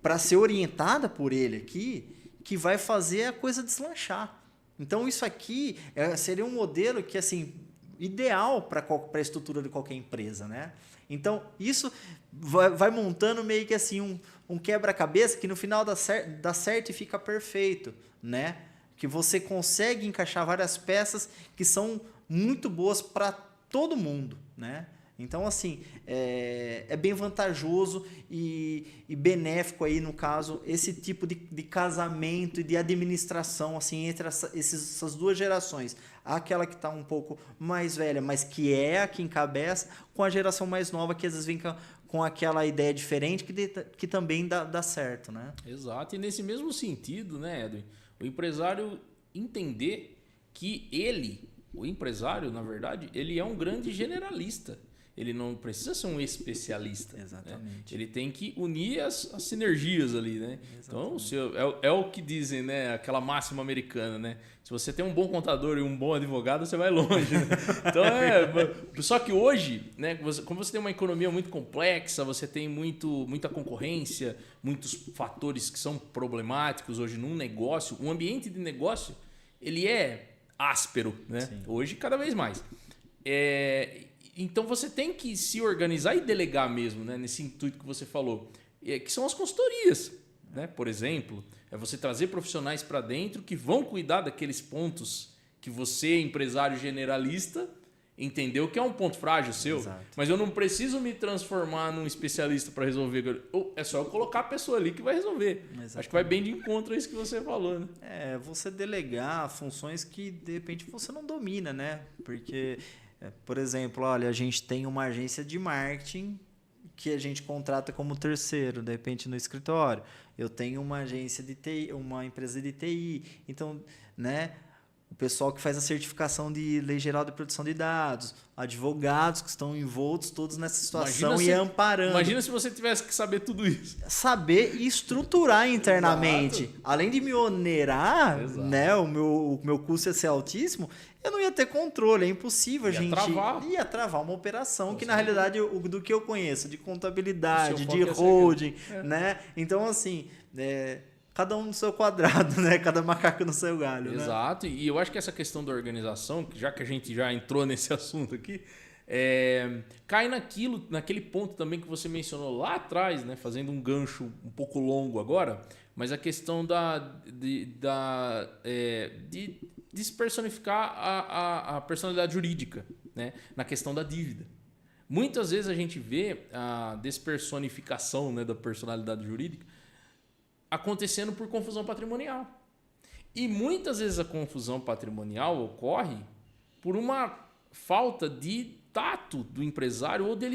para ser orientada por ele aqui, que vai fazer a coisa deslanchar. Então, isso aqui seria um modelo que, assim, ideal para a estrutura de qualquer empresa, né? Então, isso vai montando meio que assim um quebra-cabeça que no final dá certo e fica perfeito, né? Que você consegue encaixar várias peças que são muito boas para todo mundo, né? Então, assim, é bem vantajoso e benéfico aí, no caso, esse tipo de casamento e de administração, assim, entre essas duas gerações. Aquela que está um pouco mais velha, mas que é a que encabeça, com a geração mais nova, que às vezes vem com aquela ideia diferente que também dá certo, né? Exato. E nesse mesmo sentido, né, Edwin, o empresário entender que o empresário, na verdade, ele é um grande generalista. Ele não precisa ser um especialista. Exatamente. Né? Ele tem que unir as sinergias ali, né? Exatamente. Então, é o que dizem, né? Aquela máxima americana, né? Se você tem um bom contador e um bom advogado, você vai longe. Né? Então, só que hoje, né? Como você tem uma economia muito complexa, você tem muita concorrência, muitos fatores que são problemáticos hoje num negócio, um ambiente de negócio, ele é áspero, né? Sim. Hoje, cada vez mais. Então, você tem que se organizar e delegar mesmo, né? Nesse intuito que você falou, que são as consultorias, né? Por exemplo, É você trazer profissionais para dentro que vão cuidar daqueles pontos que você, empresário generalista, entendeu que é um ponto frágil seu. Exato. Mas eu não preciso me transformar num especialista para resolver. É só eu colocar a pessoa ali que vai resolver. Exatamente. Acho que vai bem de encontro a isso que você falou, né? Você delegar funções que de repente você não domina, né? Porque, por exemplo, olha, a gente tem uma agência de marketing que a gente contrata como terceiro, de repente no escritório. Eu tenho uma agência de TI, uma empresa de TI. Então, né? O pessoal que faz a certificação de Lei Geral de Proteção de Dados, advogados que estão envoltos todos nessa situação amparando. Imagina se você tivesse que saber tudo isso. Saber e estruturar internamente. Exato. Além de me onerar, Exato. né, o meu custo ia ser altíssimo, eu não ia ter controle. É impossível, gente. Ia travar uma operação que, na realidade, do que eu conheço, de contabilidade, de holding, né? Então, assim... cada um no seu quadrado, né? Cada macaco no seu galho. Exato. Né? E eu acho que essa questão da organização, já que a gente já entrou nesse assunto aqui, cai naquele ponto também que você mencionou lá atrás, né? Fazendo um gancho um pouco longo agora, mas a questão de despersonificar a personalidade jurídica, né? Na questão da dívida. Muitas vezes a gente vê a despersonificação, né, da personalidade jurídica acontecendo por confusão patrimonial. E muitas vezes a confusão patrimonial ocorre por uma falta de tato do empresário ou dele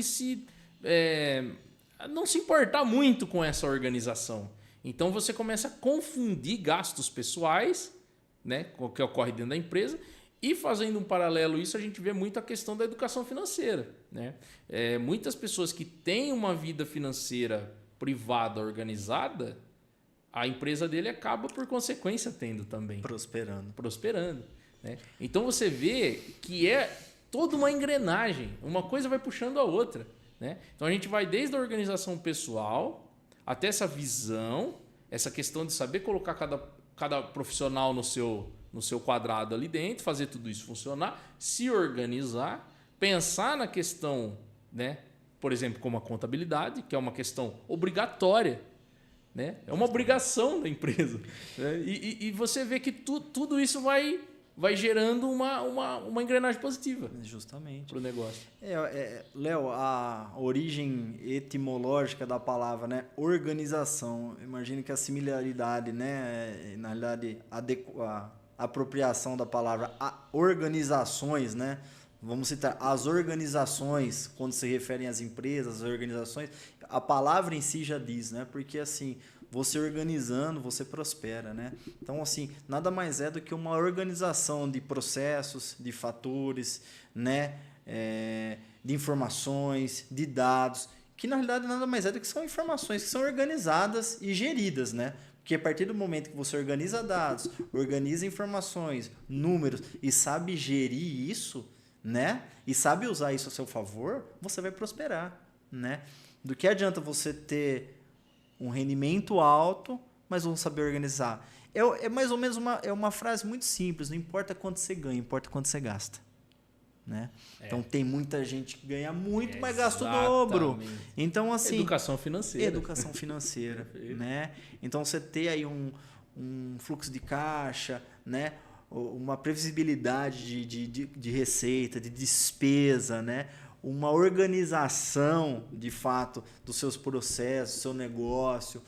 não se importar muito com essa organização. Então você começa a confundir gastos pessoais, né, que ocorre dentro da empresa, e fazendo um paralelo isso, a gente vê muito a questão da educação financeira. Né? Muitas pessoas que têm uma vida financeira privada organizada, a empresa dele acaba, por consequência, tendo também. Prosperando. Né? Então, você vê que é toda uma engrenagem. Uma coisa vai puxando a outra. Né? Então, a gente vai desde a organização pessoal até essa visão, essa questão de saber colocar cada profissional no seu quadrado ali dentro, fazer tudo isso funcionar, se organizar, pensar na questão, né? Por exemplo, como a contabilidade, que é uma questão obrigatória. Né? É uma obrigação da empresa. Né? E você vê que tudo isso vai gerando uma engrenagem positiva. Justamente. Para o negócio. Léo, a origem etimológica da palavra, né? Organização. Imagino que a similaridade, né? Na realidade, a apropriação da palavra organizações, né? Vamos citar as organizações, quando se referem às empresas, as organizações, a palavra em si já diz, né? Porque assim, você organizando, você prospera, né? Então, assim, nada mais é do que uma organização de processos, de fatores, né? De informações, de dados, que na realidade nada mais é do que são informações que são organizadas e geridas, né? Porque a partir do momento que você organiza dados, organiza informações, números e sabe gerir isso, né? E sabe usar isso a seu favor, você vai prosperar, né? Do que adianta você ter um rendimento alto, mas não saber organizar? É mais ou menos uma frase muito simples, não importa quanto você ganha, importa quanto você gasta. Né? Então tem muita gente que ganha muito, mas gasta o dobro. Então, assim, educação financeira. Né? Então você ter aí um fluxo de caixa, né? Uma previsibilidade de receita, de despesa, né? Uma organização, de fato, dos seus processos, do seu negócio,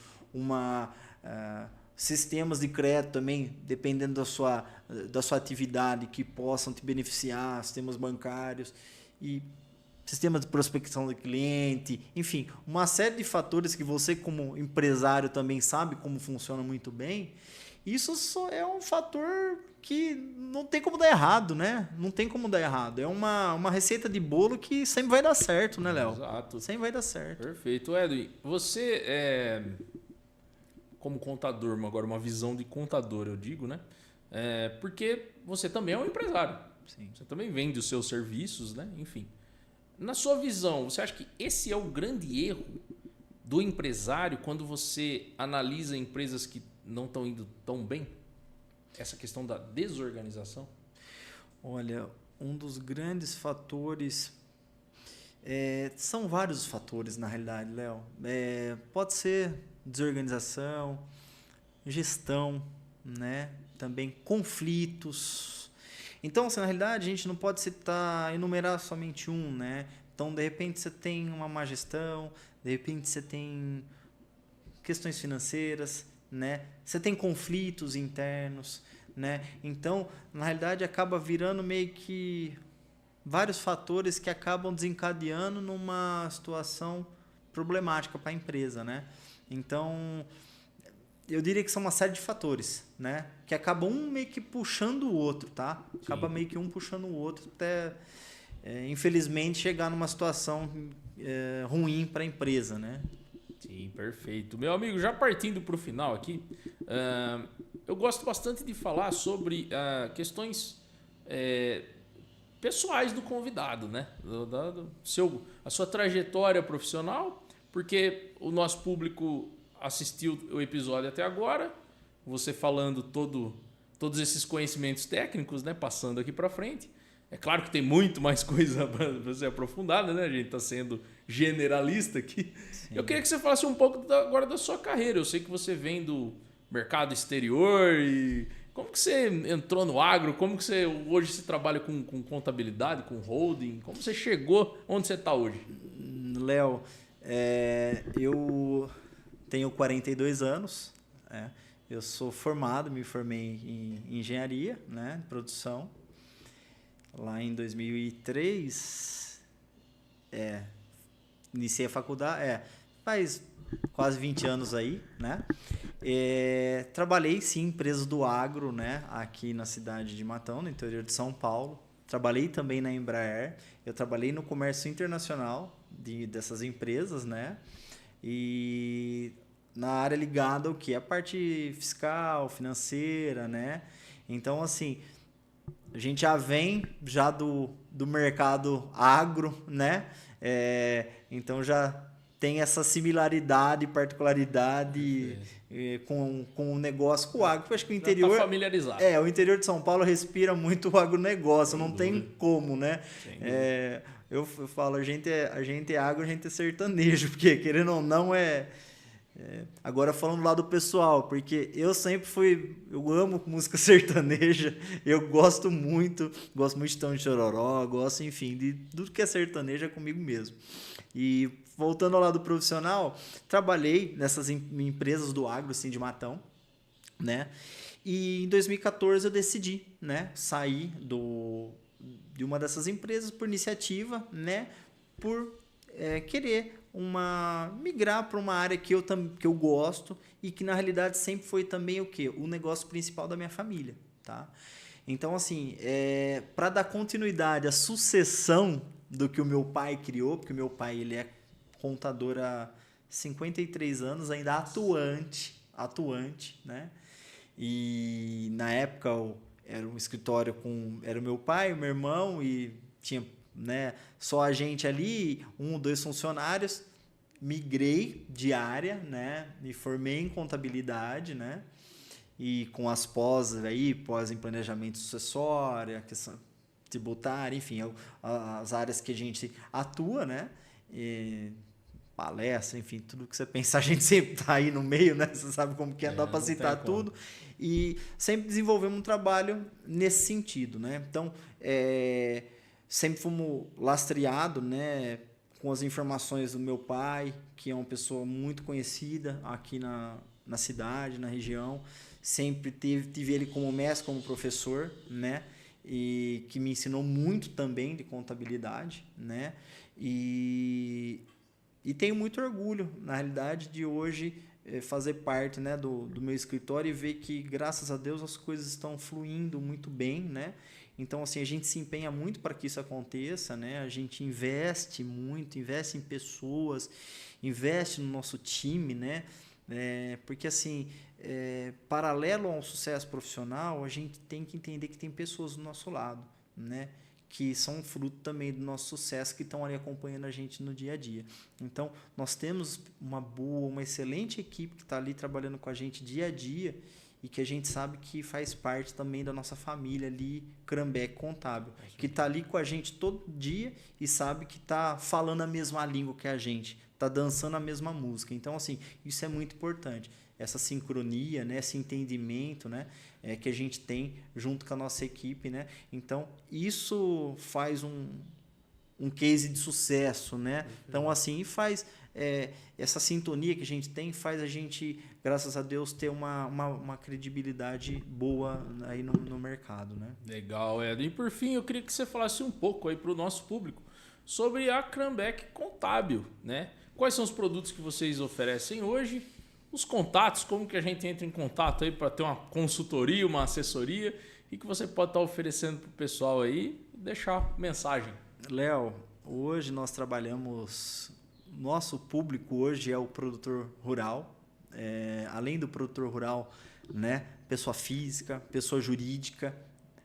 sistemas de crédito também, dependendo da sua atividade, que possam te beneficiar, sistemas bancários e sistemas de prospecção do cliente, enfim, uma série de fatores que você, como empresário, também sabe como funciona muito bem. Isso só é um fator que não tem como dar errado, né? Não tem como dar errado. É uma receita de bolo que sempre vai dar certo, né, Léo? Exato. Sempre vai dar certo. Perfeito. Edwin, você como contador, agora uma visão de contador, eu digo, né? Porque você também é um empresário. Sim. Você também vende os seus serviços, né? Enfim. Na sua visão, você acha que esse é o grande erro do empresário quando você analisa empresas que não estão indo tão bem? Essa questão da desorganização? Olha, um dos grandes fatores... são vários fatores, na realidade, Léo. Pode ser desorganização, gestão, né? Também conflitos. Então, assim, na realidade, a gente não pode enumerar somente um, né? Então, de repente, você tem uma má gestão, de repente, você tem questões financeiras, né? Você tem conflitos internos, né? Então, na realidade, acaba virando meio que vários fatores que acabam desencadeando numa situação problemática para a empresa, né? Então, eu diria que são uma série de fatores, né? Que acabam um meio que puxando o outro, tá? Acaba meio que um puxando o outro até, infelizmente, chegar numa situação ruim para a empresa, né? Sim, perfeito. Meu amigo, já partindo para o final aqui, eu gosto bastante de falar sobre questões pessoais do convidado, né? A sua trajetória profissional, porque o nosso público assistiu o episódio até agora, você falando todos esses conhecimentos técnicos, né? Passando aqui para frente. É claro que tem muito mais coisa para ser aprofundada, né? A gente está sendo generalista aqui. Sim. Eu queria que você falasse um pouco agora da sua carreira. Eu sei que você vem do mercado exterior e como que você entrou no agro? Como que você hoje se trabalha com contabilidade, com holding? Como você chegou onde você está hoje? Léo, eu tenho 42 anos. Eu sou formado, me formei em engenharia, né, de produção. Lá em 2003, iniciei a faculdade, faz quase 20 anos aí, né? Trabalhei, sim, em empresas do agro, né? Aqui na cidade de Matão, no interior de São Paulo. Trabalhei também na Embraer. Eu trabalhei no comércio internacional dessas empresas, né? E na área ligada ao quê? A parte fiscal, financeira, né? Então, assim, a gente já vem do mercado agro, né? Então já tem essa similaridade e particularidade com o negócio, com o agro. Eu acho que o interior... Já tá familiarizado. O interior de São Paulo respira muito o agronegócio, não tem como, né? Eu falo, a gente é agro, a gente é sertanejo, porque querendo ou não agora falando lá do pessoal, porque eu amo música sertaneja, eu gosto muito de Tão de Chororó, gosto, enfim, de tudo que é sertaneja comigo mesmo. E voltando ao lado profissional, trabalhei nessas empresas do agro, assim, de Matão, né? E em 2014 eu decidi, né, sair de uma dessas empresas por iniciativa, né, por querer migrar para uma área que eu gosto e que na realidade sempre foi também o negócio principal da minha família, tá? Então, assim, para dar continuidade à sucessão do que o meu pai criou, porque o meu pai ele é contador há 53 anos, ainda atuante, né? E na época era um escritório era o meu pai, o meu irmão e tinha, né, só a gente ali, 1 ou 2 funcionários. Migrei de área, né? Me formei em contabilidade, né? E com as pós em planejamento sucessório, questão tributária, enfim, as áreas que a gente atua, né? E palestra, enfim, tudo que você pensar, a gente sempre está aí no meio, né? Você sabe como que dá para citar tudo. E sempre desenvolvemos um trabalho nesse sentido, né? Então, sempre fomos lastreados, né, com as informações do meu pai, que é uma pessoa muito conhecida aqui na cidade, na região. Sempre tive ele como mestre, como professor, né? E que me ensinou muito também de contabilidade, né? E tenho muito orgulho, na realidade, de hoje fazer parte, né, do meu escritório e ver que, graças a Deus, as coisas estão fluindo muito bem, né? Então, assim, a gente se empenha muito para que isso aconteça, né? A gente investe muito, investe em pessoas, investe no nosso time, né? Porque, assim, paralelo ao sucesso profissional, a gente tem que entender que tem pessoas do nosso lado, né? Que são fruto também do nosso sucesso, que estão ali acompanhando a gente no dia a dia. Então, nós temos uma excelente equipe que está ali trabalhando com a gente dia a dia e que a gente sabe que faz parte também da nossa família ali, Crambeck Contábil, que está ali com a gente todo dia e sabe que está falando a mesma língua que a gente, está dançando a mesma música. Então, assim, isso é muito importante. essa sincronia, né? Esse entendimento, né? Que a gente tem junto com a nossa equipe, né? Então, isso faz um case de sucesso, né? Então, assim, faz essa sintonia que a gente tem, faz a gente, graças a Deus, ter uma credibilidade boa aí no mercado, né? Legal, Ed. E por fim, eu queria que você falasse um pouco aí para o nosso público sobre a Cranbeck Contábil, né? Quais são os produtos que vocês oferecem hoje? Os contatos, como que a gente entra em contato aí para ter uma consultoria, uma assessoria e que você pode estar oferecendo para o pessoal aí e deixar mensagem. Léo, hoje nós trabalhamos, nosso público hoje é o produtor rural, além do produtor rural, né, pessoa física, pessoa jurídica,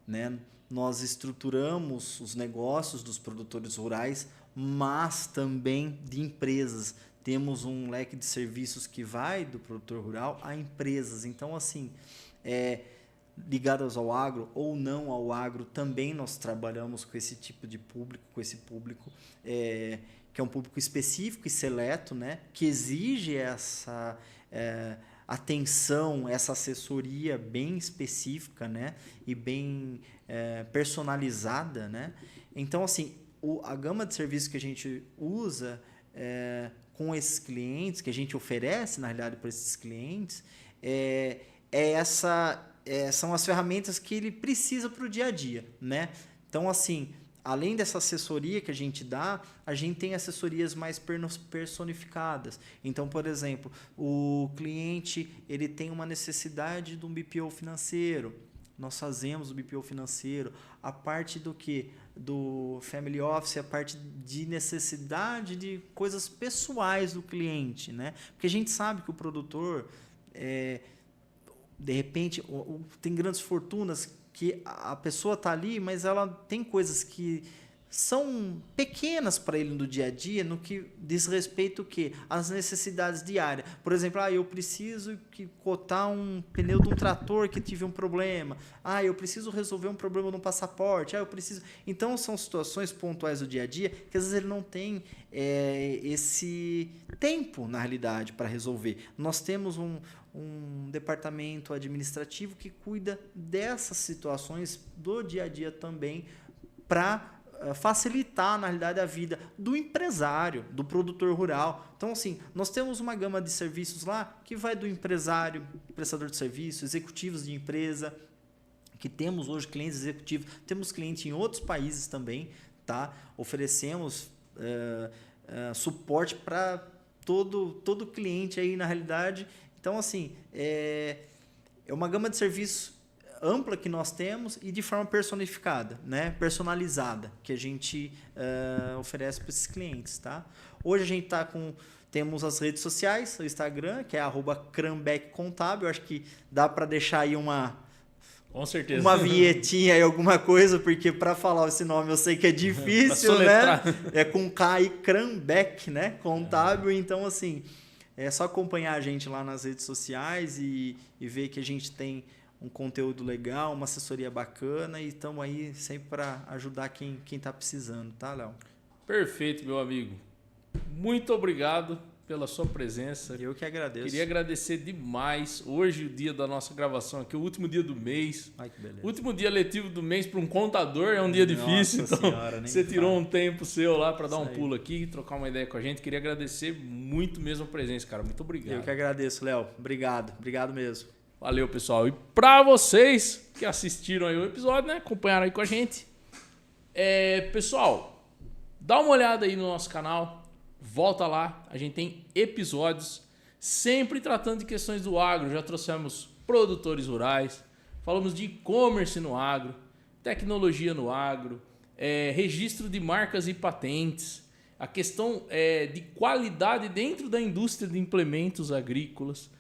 né, nós estruturamos os negócios dos produtores rurais, mas também de empresas. Temos um leque de serviços que vai do produtor rural a empresas. Então, assim, ligadas ao agro ou não ao agro, também nós trabalhamos com esse tipo de público, que é um público específico e seleto, né? Que exige essa atenção, essa assessoria bem específica, né? E bem personalizada, né? Então, assim, a gama de serviços que a gente usa com esses clientes, que a gente oferece, na realidade, para esses clientes, são as ferramentas que ele precisa para o dia a dia, né? Então, assim, além dessa assessoria que a gente dá, a gente tem assessorias mais personificadas. Então, por exemplo, o cliente ele tem uma necessidade de um BPO financeiro. Nós fazemos o BPO financeiro. A parte do quê? Do Family Office, a parte de necessidade de coisas pessoais do cliente, né? Porque a gente sabe que o produtor, de repente, tem grandes fortunas que a pessoa está ali, mas ela tem coisas que são pequenas para ele no dia a dia, no que diz respeito às necessidades diárias. Por exemplo, eu preciso cotar um pneu de um trator que tive um problema. Eu preciso resolver um problema no passaporte. Eu preciso... Então, são situações pontuais do dia a dia que às vezes ele não tem esse tempo, na realidade, para resolver. Nós temos um departamento administrativo que cuida dessas situações do dia a dia também para facilitar, na realidade, a vida do empresário, do produtor rural. Então, assim, nós temos uma gama de serviços lá que vai do empresário, prestador de serviço, executivos de empresa, que temos hoje clientes executivos, temos clientes em outros países também, tá? Oferecemos suporte para todo cliente aí, na realidade. Então, assim, é uma gama de serviços ampla que nós temos e de forma personificada, né? Personalizada, que a gente oferece para esses clientes, tá? Hoje a gente temos as redes sociais, o Instagram, que é @cranbeckcontábil. Eu acho que dá para deixar aí com certeza, uma vinhetinha aí, alguma coisa, porque para falar esse nome eu sei que é difícil, né? É com K e Cranbeck, né? Contábil. Então, assim, é só acompanhar a gente lá nas redes sociais e ver que a gente tem um conteúdo legal, uma assessoria bacana e estamos aí sempre para ajudar quem está precisando, tá, Léo? Perfeito, meu amigo. Muito obrigado pela sua presença. Eu que agradeço. Queria agradecer demais. Hoje, o dia da nossa gravação aqui, o último dia do mês. Ai, que beleza. O último dia letivo do mês para um contador é um dia difícil. Então, senhora, você tirou um tempo seu lá para dar um aí. pulo aqui, trocar uma ideia com a gente. Queria agradecer muito mesmo a presença, cara. Muito obrigado. Eu que agradeço, Léo. Obrigado. Obrigado mesmo. Valeu, pessoal. E para vocês que assistiram aí o episódio, né? Acompanharam aí com a gente. Pessoal, dá uma olhada aí no nosso canal. Volta lá. A gente tem episódios sempre tratando de questões do agro. Já trouxemos produtores rurais. Falamos de e-commerce no agro. Tecnologia no agro. Registro de marcas e patentes. A questão de qualidade dentro da indústria de implementos agrícolas.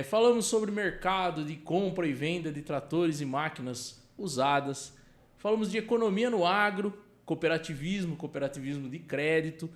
Falamos sobre mercado de compra e venda de tratores e máquinas usadas. Falamos de economia no agro, cooperativismo de crédito.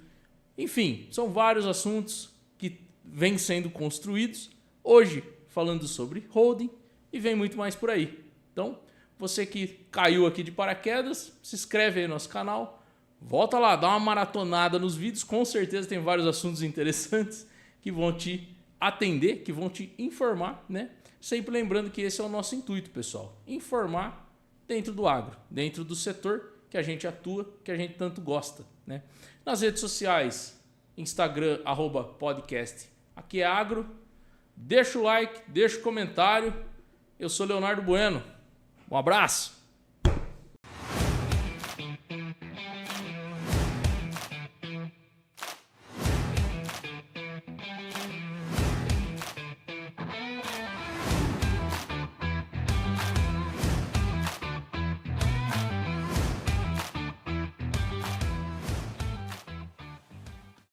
Enfim, são vários assuntos que vêm sendo construídos. Hoje, falando sobre holding e vem muito mais por aí. Então, você que caiu aqui de paraquedas, se inscreve aí no nosso canal. Volta lá, dá uma maratonada nos vídeos. Com certeza tem vários assuntos interessantes que vão te atender, que vão te informar, né? Sempre lembrando que esse é o nosso intuito, pessoal. Informar dentro do agro, dentro do setor que a gente atua, que a gente tanto gosta, né? Nas redes sociais, Instagram, @podcast Aqui é Agro. Deixa o like, deixa o comentário. Eu sou Leonardo Bueno. Um abraço.